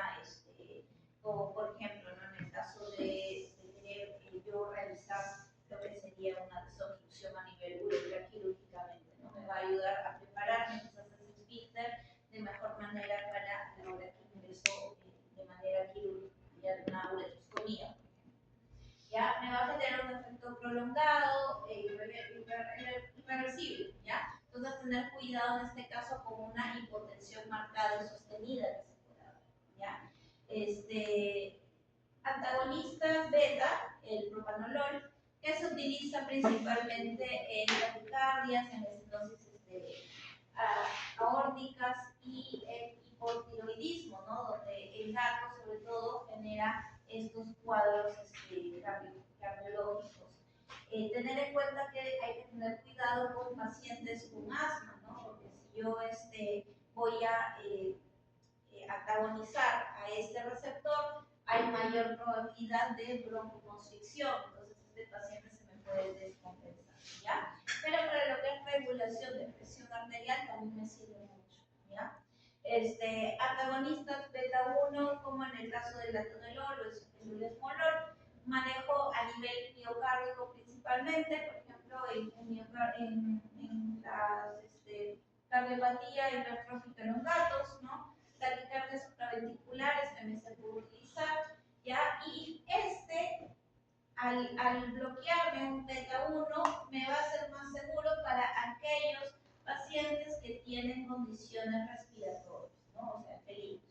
como por ejemplo, ¿no? En el caso de querer yo realizar lo que sería una desobstrucción a nivel uretral quirúrgicamente, ¿no? Me va a ayudar a prepararme quizás ese esfínter de mejor manera para la hora que ingreso de manera quirúrgica, una uretrostomía. ¿Ya? Me va a generar un efecto prolongado, irreversible, ¿ya? Entonces, tener cuidado en este caso con una hipotensión marcada y sostenida que se pueda dar, ¿ya? Antagonistas beta, el propanolol, que se utiliza principalmente en taquicardias, en estenosis aórticas y en hipotiroidismo, ¿no? Donde el gato sobre todo genera estos cuadros cardiológicos. Tener en cuenta que hay que tener cuidado con pacientes con asma, ¿no? Porque si yo voy a antagonizar a este receptor, hay mayor probabilidad de broncoconstricción, entonces este paciente se me puede descompensar, ¿ya? Pero para lo que es regulación de presión arterial también me sirve mucho, ¿ya? Antagonistas beta 1, como en el caso del atenolol o el esmolol, manejo a nivel miocárdico principalmente, por ejemplo, en las cardiopatía hipertrófica en los gatos, ¿no? Taquicardias supraventriculares también se puede utilizar, ¿ya? Y al bloquearme un beta 1, me va a ser más seguro para aquellos pacientes que tienen condiciones respiratorias, ¿no? O sea, peligros.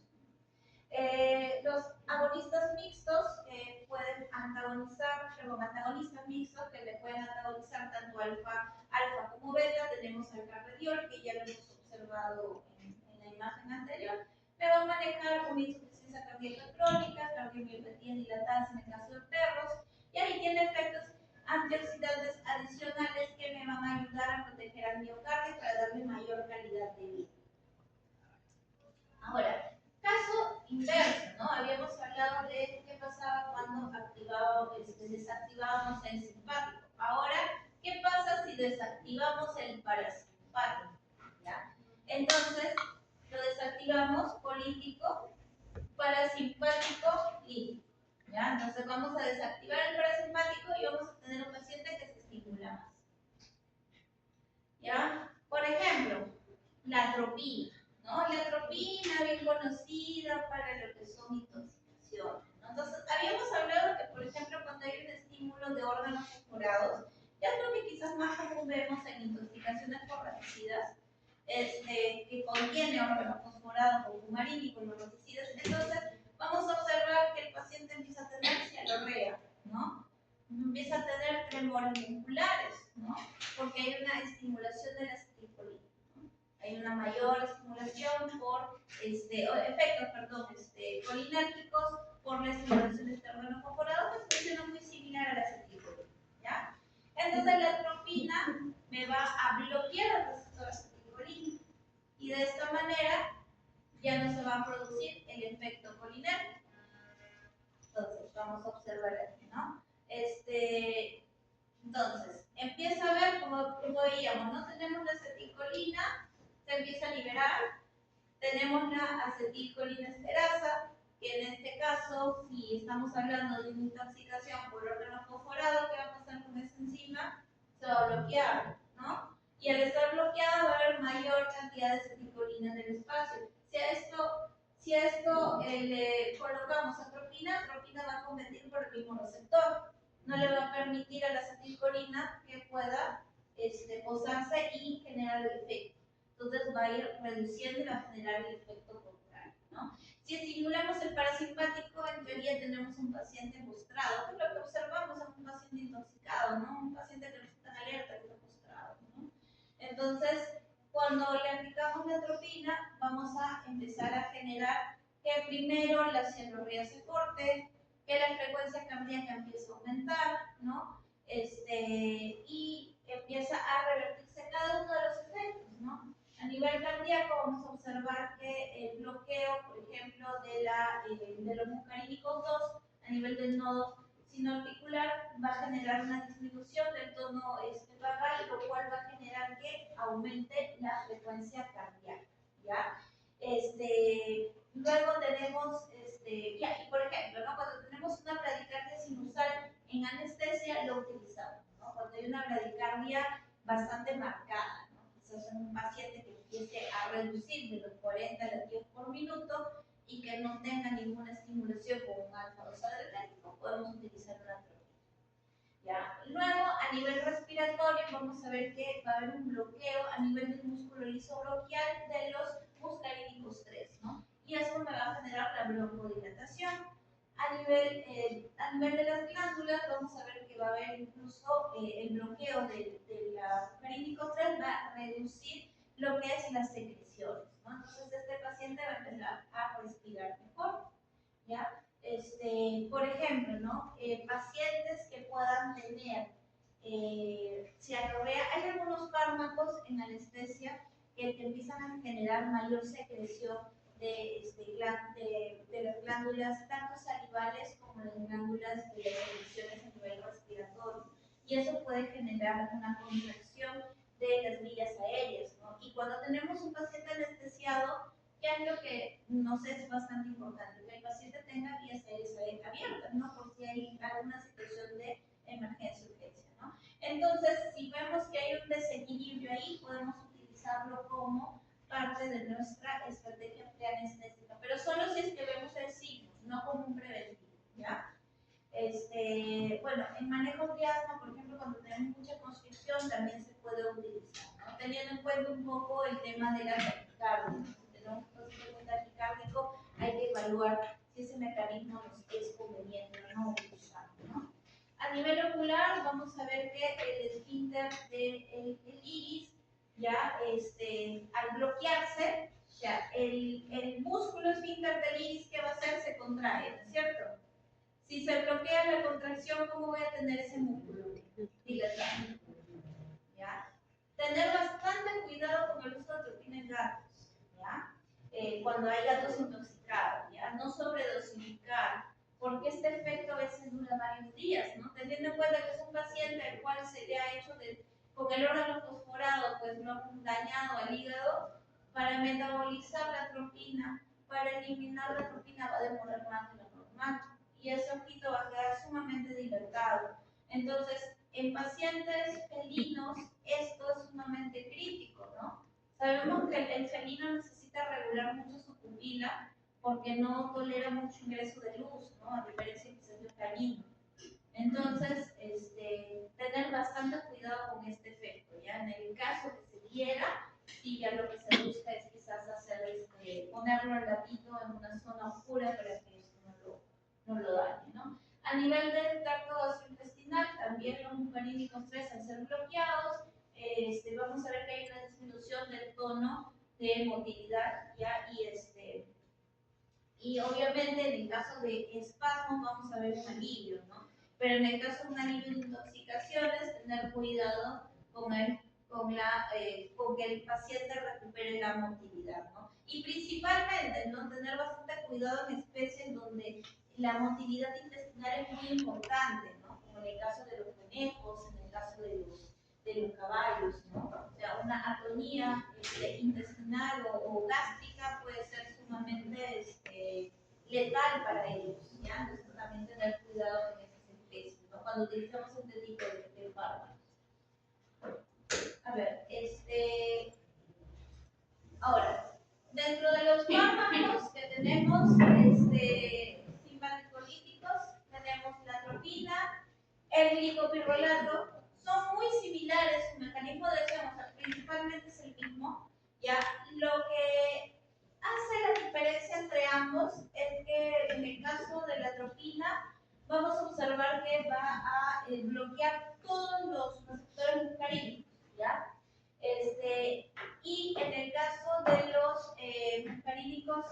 Los agonistas mixtos pueden antagonizar, perdón, antagonistas mixtos que le pueden antagonizar tanto alfa como beta. Tenemos al carvedilol, que ya lo hemos observado en la imagen anterior. Me va a manejar una insuficiencia cardíaca crónica, cardiomiopatía dilatada en el caso de perros, y ahí tiene efectos antioxidantes adicionales que me van a ayudar a proteger al miocardio para darle mayor calidad de vida. Ahora, caso inverso, ¿no? Habíamos hablado de qué pasaba cuando desactivábamos el simpático. Ahora, ¿qué pasa si desactivamos el parasimpático? ¿Ya? Entonces, lo desactivamos político, parasimpático, lítico. ¿Ya? Entonces, vamos a desactivar el parasimpático y vamos a tener un paciente que se estimula más. ¿Ya? Por ejemplo, la atropina. ¿No? La atropina, bien conocida para lo que son intoxicaciones, ¿no? Entonces, habíamos hablado que, por ejemplo, cuando hay un estímulo de órganos fosforados, ya es lo que quizás más común vemos en intoxicaciones por raticidas, que contiene órganos fosforados como fumarínicos, los raticidas. Entonces, vamos a observar que el paciente empieza a tener cialorrea, ¿no? Empieza a tener tremores musculares, ¿no? Porque hay una estimulación de la acetilcolina. Hay una mayor estimulación por efectos colinérgicos por la estimulación de este órgano fosforado, que funciona muy similar a la acetilcolina, ¿ya? Entonces la atropina me va a bloquear el receptor acetilcolina y de esta manera ya no se va a producir el efecto colinérgico. Entonces vamos a observar aquí, ¿no? Entonces empieza a ver como veíamos, ¿no? Tenemos la acetilcolina, se empieza a liberar. Tenemos la acetilcolinesterasa, que en este caso, si estamos hablando de una intoxicación por órgano fosforado, ¿qué va a pasar con esta enzima? Se va a bloquear, ¿no? Y al estar bloqueada va a haber mayor cantidad de acetilcolina en el espacio. Si a esto le colocamos atropina, atropina va a competir por el mismo receptor. No le va a permitir a la acetilcolina que pueda posarse y generar el efecto. Entonces va a ir reduciendo y va a generar el efecto contrario, ¿no? Si estimulamos el parasimpático, en teoría tenemos un paciente postrado, que es lo que observamos en un paciente intoxicado, ¿no? Un paciente que no está en alerta, que está postrado, ¿no? Entonces, cuando le aplicamos la atropina, vamos a empezar a generar que primero la cialorrea se corte, que la frecuencia cardíaca empiece a aumentar, ¿no? Y empieza a revertirse cada uno de los efectos, ¿no? A nivel cardíaco vamos a observar que el bloqueo, por ejemplo, de los muscarínicos 2 a nivel del nodo sinoauricular va a generar una disminución del tono vagal, lo cual va a generar que aumente la frecuencia cardíaca, ¿ya? Luego tenemos, y por ejemplo, ¿no? Cuando tenemos una bradicardia sinusal en anestesia, lo utilizamos, ¿no? Cuando hay una bradicardia bastante marcada, ¿no? Quizás en un paciente que empiece a reducir de los 40 latidos por minuto y que no tenga ninguna estimulación con un alfa-2-adrenérgico, podemos utilizar una atropina. ¿Ya? Luego, a nivel respiratorio, vamos a ver que va a haber un bloqueo a nivel del músculo lisobronquial de los muscarínicos 3, ¿no? Y eso me va a generar la broncodilatación. A nivel de las glándulas, vamos a ver que va a haber incluso el bloqueo de la muscarínicos 3 va a reducir lo que es las secreciones, ¿no? Entonces, este paciente va a empezar a respirar mejor, ¿ya? Por ejemplo, ¿no? Pacientes que puedan tener cialorrea, hay algunos fármacos en anestesia que empiezan a generar mayor secreción de las glándulas, tanto salivales como las glándulas de las secreciones a nivel respiratorio. Y eso puede generar una contracción de las vías aéreas, ¿no? Y cuando tenemos un paciente anestesiado, ya es lo que nos es bastante importante, que el paciente tenga vías aéreas abiertas, ¿no? Por si hay alguna situación de emergencia o urgencia, ¿no? Entonces, si vemos que hay un desequilibrio ahí, podemos utilizarlo como de nuestra estrategia preanestésica, pero solo si es que vemos el signo, no como un preventivo, ¿ya? Bueno, en manejos de asma, por ejemplo, cuando tenemos mucha constricción, también se puede utilizar, ¿no? Teniendo en cuenta un poco el tema de la taquicardia. Si tenemos un paciente taquicárdico, hay que evaluar si ese mecanismo nos es conveniente o no utilizarlo, ¿no? A nivel ocular, vamos a ver que el esfínter del iris, ya, al bloquearse, ya, el músculo esfínter del iris, ¿qué va a hacer? Se contrae, ¿no es cierto? Si se bloquea la contracción, ¿cómo voy a tener ese músculo dilatado? ¿Ya? Tener bastante cuidado con el uso de atropina en gatos, ¿ya? Cuando hay gatos intoxicados, ¿ya? No sobredosificar, porque este efecto a veces dura varios días, ¿no? Teniendo en cuenta que es un paciente al cual se le ha hecho con el órgano fosforado, pues lo han dañado al hígado, para metabolizar la atropina, para eliminar la atropina va a demorar más de lo normal y ese ojito va a quedar sumamente dilatado. Entonces, en pacientes felinos, esto es sumamente crítico, ¿no? Sabemos que el felino necesita regular mucho su pupila porque no tolera mucho ingreso de luz, ¿no? A diferencia quizás de un canino. Entonces, tener bastante cuidado con este efecto, ¿ya? En el caso que se diera, sí, ya lo que se busca es quizás hacer, ponerlo al gatito en una zona oscura para que esto no lo dañe, ¿no? A nivel del tracto gastrointestinal, también los muscarínicos 3 al ser bloqueados, vamos a ver que hay una disminución del tono de motilidad, ¿ya? Y obviamente en el caso de espasmos vamos a ver un alivio, ¿no? Pero en el caso de un alivio de intoxicaciones, tener cuidado con que el paciente recupere la motilidad, ¿no? Y principalmente, ¿no? Tener bastante cuidado en especies donde la motilidad intestinal es muy importante, ¿no? Como en el caso de los conejos, en el caso de los caballos, ¿no? O sea, una atonía intestinal o gástrica puede ser sumamente letal para ellos, ¿ya? Entonces también tener cuidado con esas especies, ¿no? Cuando utilizamos este tipo de fármacos. A ver, ahora, dentro de los fármacos que tenemos, simpaticolíticos, tenemos la atropina, el glicopirrolato, son muy similares, su mecanismo de acción, o sea, principalmente es el mismo, ¿ya? Lo que hace la diferencia entre ambos es que en el caso de la atropina, vamos a observar que va a bloquear todos los receptores muscarínicos, ¿ya? Y en el caso de los muscarínicos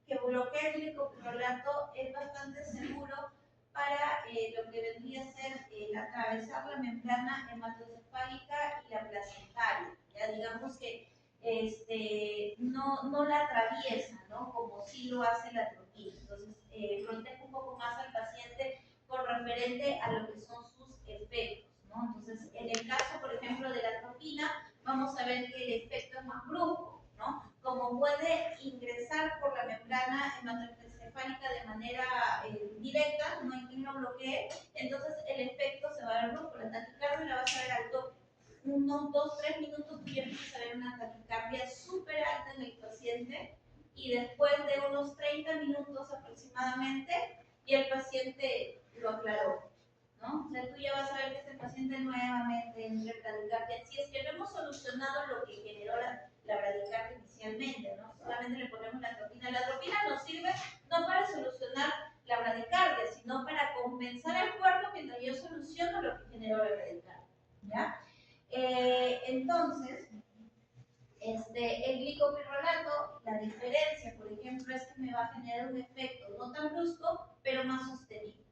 que bloquea el glicopirrolato es bastante seguro para lo que vendría a ser atravesar la membrana hematocefálica y la placentaria. Ya digamos que no la atraviesa, ¿no? Como sí lo hace la atropina. Entonces, protege un poco más al paciente con referente a lo que son sus efectos, ¿no? Entonces, en el caso, por ejemplo, de la atropina, vamos a ver que el efecto es más brusco, ¿no? Como puede ingresar por la membrana hematocefálica de manera directa, no hay quien lo bloquee, entonces el efecto se va a ver brusco. La taquicardia la vas a ver al toque. Unos 2-3 minutos tú ya empiezas a ver una taquicardia súper alta en el paciente y después de unos 30 minutos aproximadamente y el paciente lo aclaró, ¿no? O sea, tú ya vas a ver que este paciente nuevamente entre bradicardia, si es que no hemos solucionado lo que generó la bradicardia inicialmente, ¿no? Solamente le ponemos la atropina. La atropina nos sirve no para solucionar la bradicardia, sino para compensar el cuerpo mientras yo soluciono lo que generó la bradicardia, ¿ya? Entonces, el glicopirrolato, la diferencia, por ejemplo, es que me va a generar un efecto no tan brusco, pero más sostenido,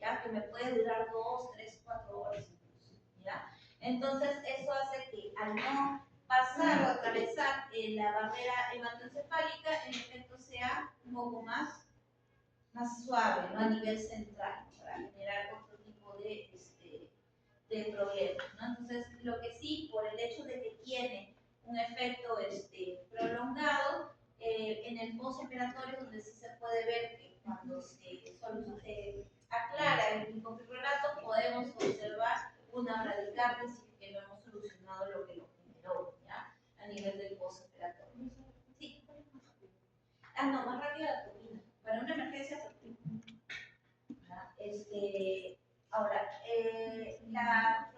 ¿ya? Que me puede durar 2, 3, 4 horas incluso, ¿ya? Entonces, eso hace que al no pasar o atravesar la barrera hematoencefálica, el efecto sea un poco más suave, ¿no? A nivel central, para generar otro tipo de problemas, ¿no? Entonces, lo que sí, por el hecho de que tiene un efecto prolongado, en el postoperatorio, donde sí se puede ver que cuando se aclara el glicopirrolato, podemos observar una bradicardia si que no hemos solucionado lo que lo generó, ¿ya? A nivel del postoperatorio. Sí. no, más rápido la turbina. Para una emergencia turbina. Ahora, la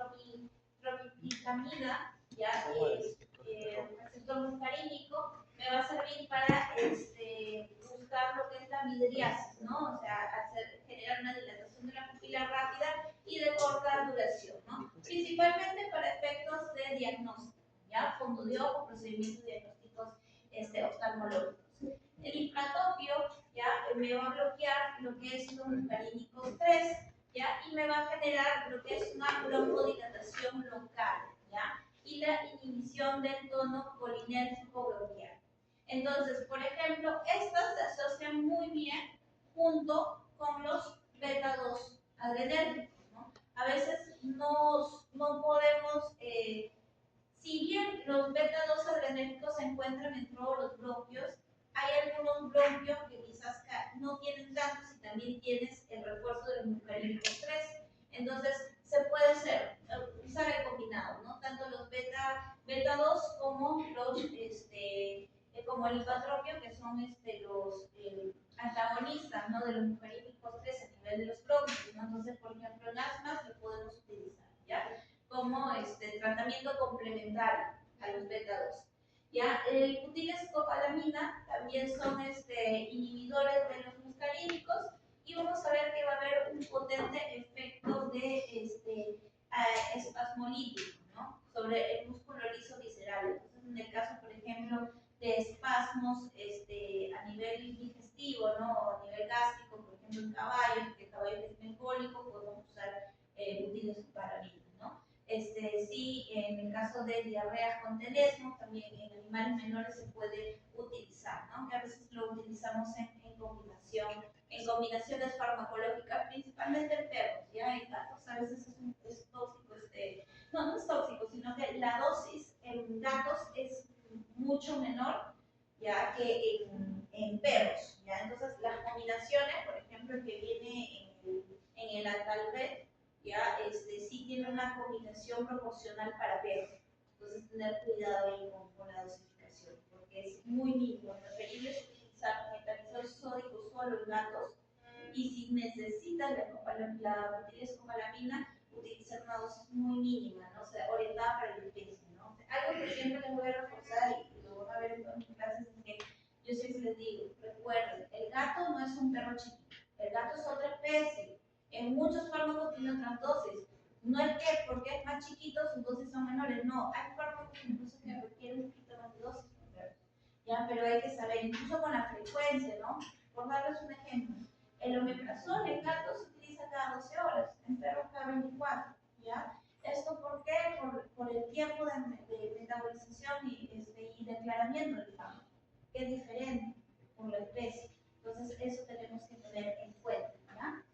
tropicamida, ya es receptor muscarínico, me va a servir para buscar lo que es la midriasis, ¿no? O sea, generar una dilatación de la pupila rápida y de corta duración, ¿no? Principalmente para efectos de diagnóstico, ¿ya? Fondo de ojo, procedimientos diagnósticos oftalmológicos. El infratopio, ¿ya? Me va a bloquear lo que es los muscarínicos 3, ¿ya? Y me va a generar lo que es una broncodilatación local, ¿ya? Y la inhibición del tono colinérgico bronquial. Entonces, por ejemplo, estas se asocian muy bien junto con los beta-2 adrenérgicos, ¿no? A veces no podemos, si bien los beta-2 adrenérgicos se encuentran en todos los bronquios, hay algunos bronquios que quizás no tienen tantos y también tienes el refuerzo de los muscarínicos 3. Entonces, se puede usar el combinado, ¿no? Tanto los beta-2 como los como el hipatropio, que son los antagonistas, ¿no? De los muscarínicos 3 a nivel de los bronquios, ¿no? Entonces, por ejemplo, en asmas lo podemos utilizar, ¿ya? Como tratamiento complementario a los beta-2. ¿Ya? El butilescopalamina también son inhibidores de los muscarínicos y vamos a ver que va a haber un potente efecto de espasmolítico, ¿no? Sobre el músculo liso visceral. Entonces, en el caso, por ejemplo, de espasmos a nivel digestivo, ¿no? O a nivel gástrico, por ejemplo, en caballos, que el caballo es melancólico, podemos usar butilescopalamina, ¿no? Sí, en el caso de diarreas con tenesmo, también en animales menores se puede utilizar, ¿no? Que a veces lo utilizamos en combinaciones farmacológicas, principalmente en perros, ¿ya? En gatos a veces es tóxico, no es tóxico, sino que la dosis en gatos es mucho menor, ya, que en perros, ¿ya? Entonces, las combinaciones, por ejemplo, el que viene en el Altalvet, ya sí tiene una combinación proporcional para perros. Entonces, tener cuidado ahí con la dosificación, porque es muy mínimo. Lo preferible es utilizar metalizol sódico solo en gatos, y si necesitas la butilescopalamina, utilizar una dosis muy mínima, ¿no? O sea, orientada para el especie, ¿no? Algo que siempre les voy a reforzar y lo van a ver en todas mis clases es que yo siempre les digo, recuerden, el gato no es un perro chiquito, el gato es otra especie. En muchos fármacos tienen otras dosis. No es que porque es más chiquito sus dosis son menores, no. Hay fármacos incluso que requieren un poquito más de dosis, ¿ya? Pero hay que saber, incluso con la frecuencia, ¿no? Por darles un ejemplo, el omeprazol en gatos se utiliza cada 12 horas, en perros cada 24, ¿ya? ¿Esto por qué? Por el tiempo de metabolización y de aclaramiento del fármaco, que es diferente por la especie. Entonces, eso tenemos que tener en cuenta, ¿ya?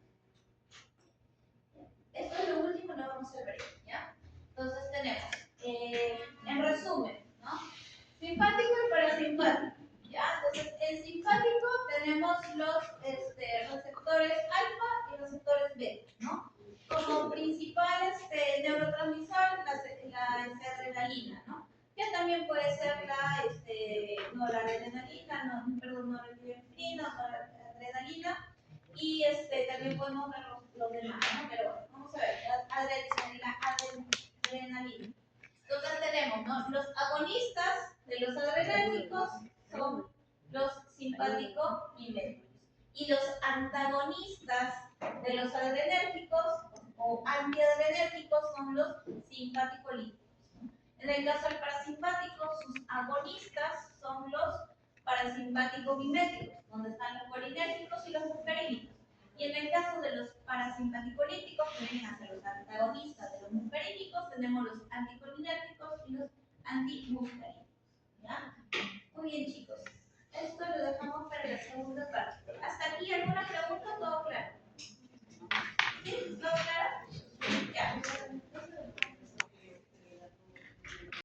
Esto es lo último, no vamos a ver, ¿ya? Entonces tenemos, en resumen, ¿no? Simpático y parasimpático, ¿ya? Entonces, en simpático tenemos los receptores alfa y receptores beta, ¿no? Como principal neurotransmisor, la adrenalina, ¿no? Que también puede ser la noradrenalina, noradrenalina, y también podemos ver los demás, ¿no? Pero bueno, vamos a ver, la adrenalina. Entonces tenemos, ¿no? Los agonistas de los adrenérgicos son los simpático-miméticos. Y los antagonistas de los adrenérgicos o antiadrenérgicos son los simpático-líticos. En el caso del parasimpático, sus agonistas son los parasimpático-miméticos, donde están los colinérgicos y los muscarínicos. Y en el caso de los parasimpaticolíticos, que vienen a ser los antagonistas de los muscarínicos, tenemos los anticolinérgicos y los antimuscarínicos. ¿Ya? Muy bien, chicos. Esto es lo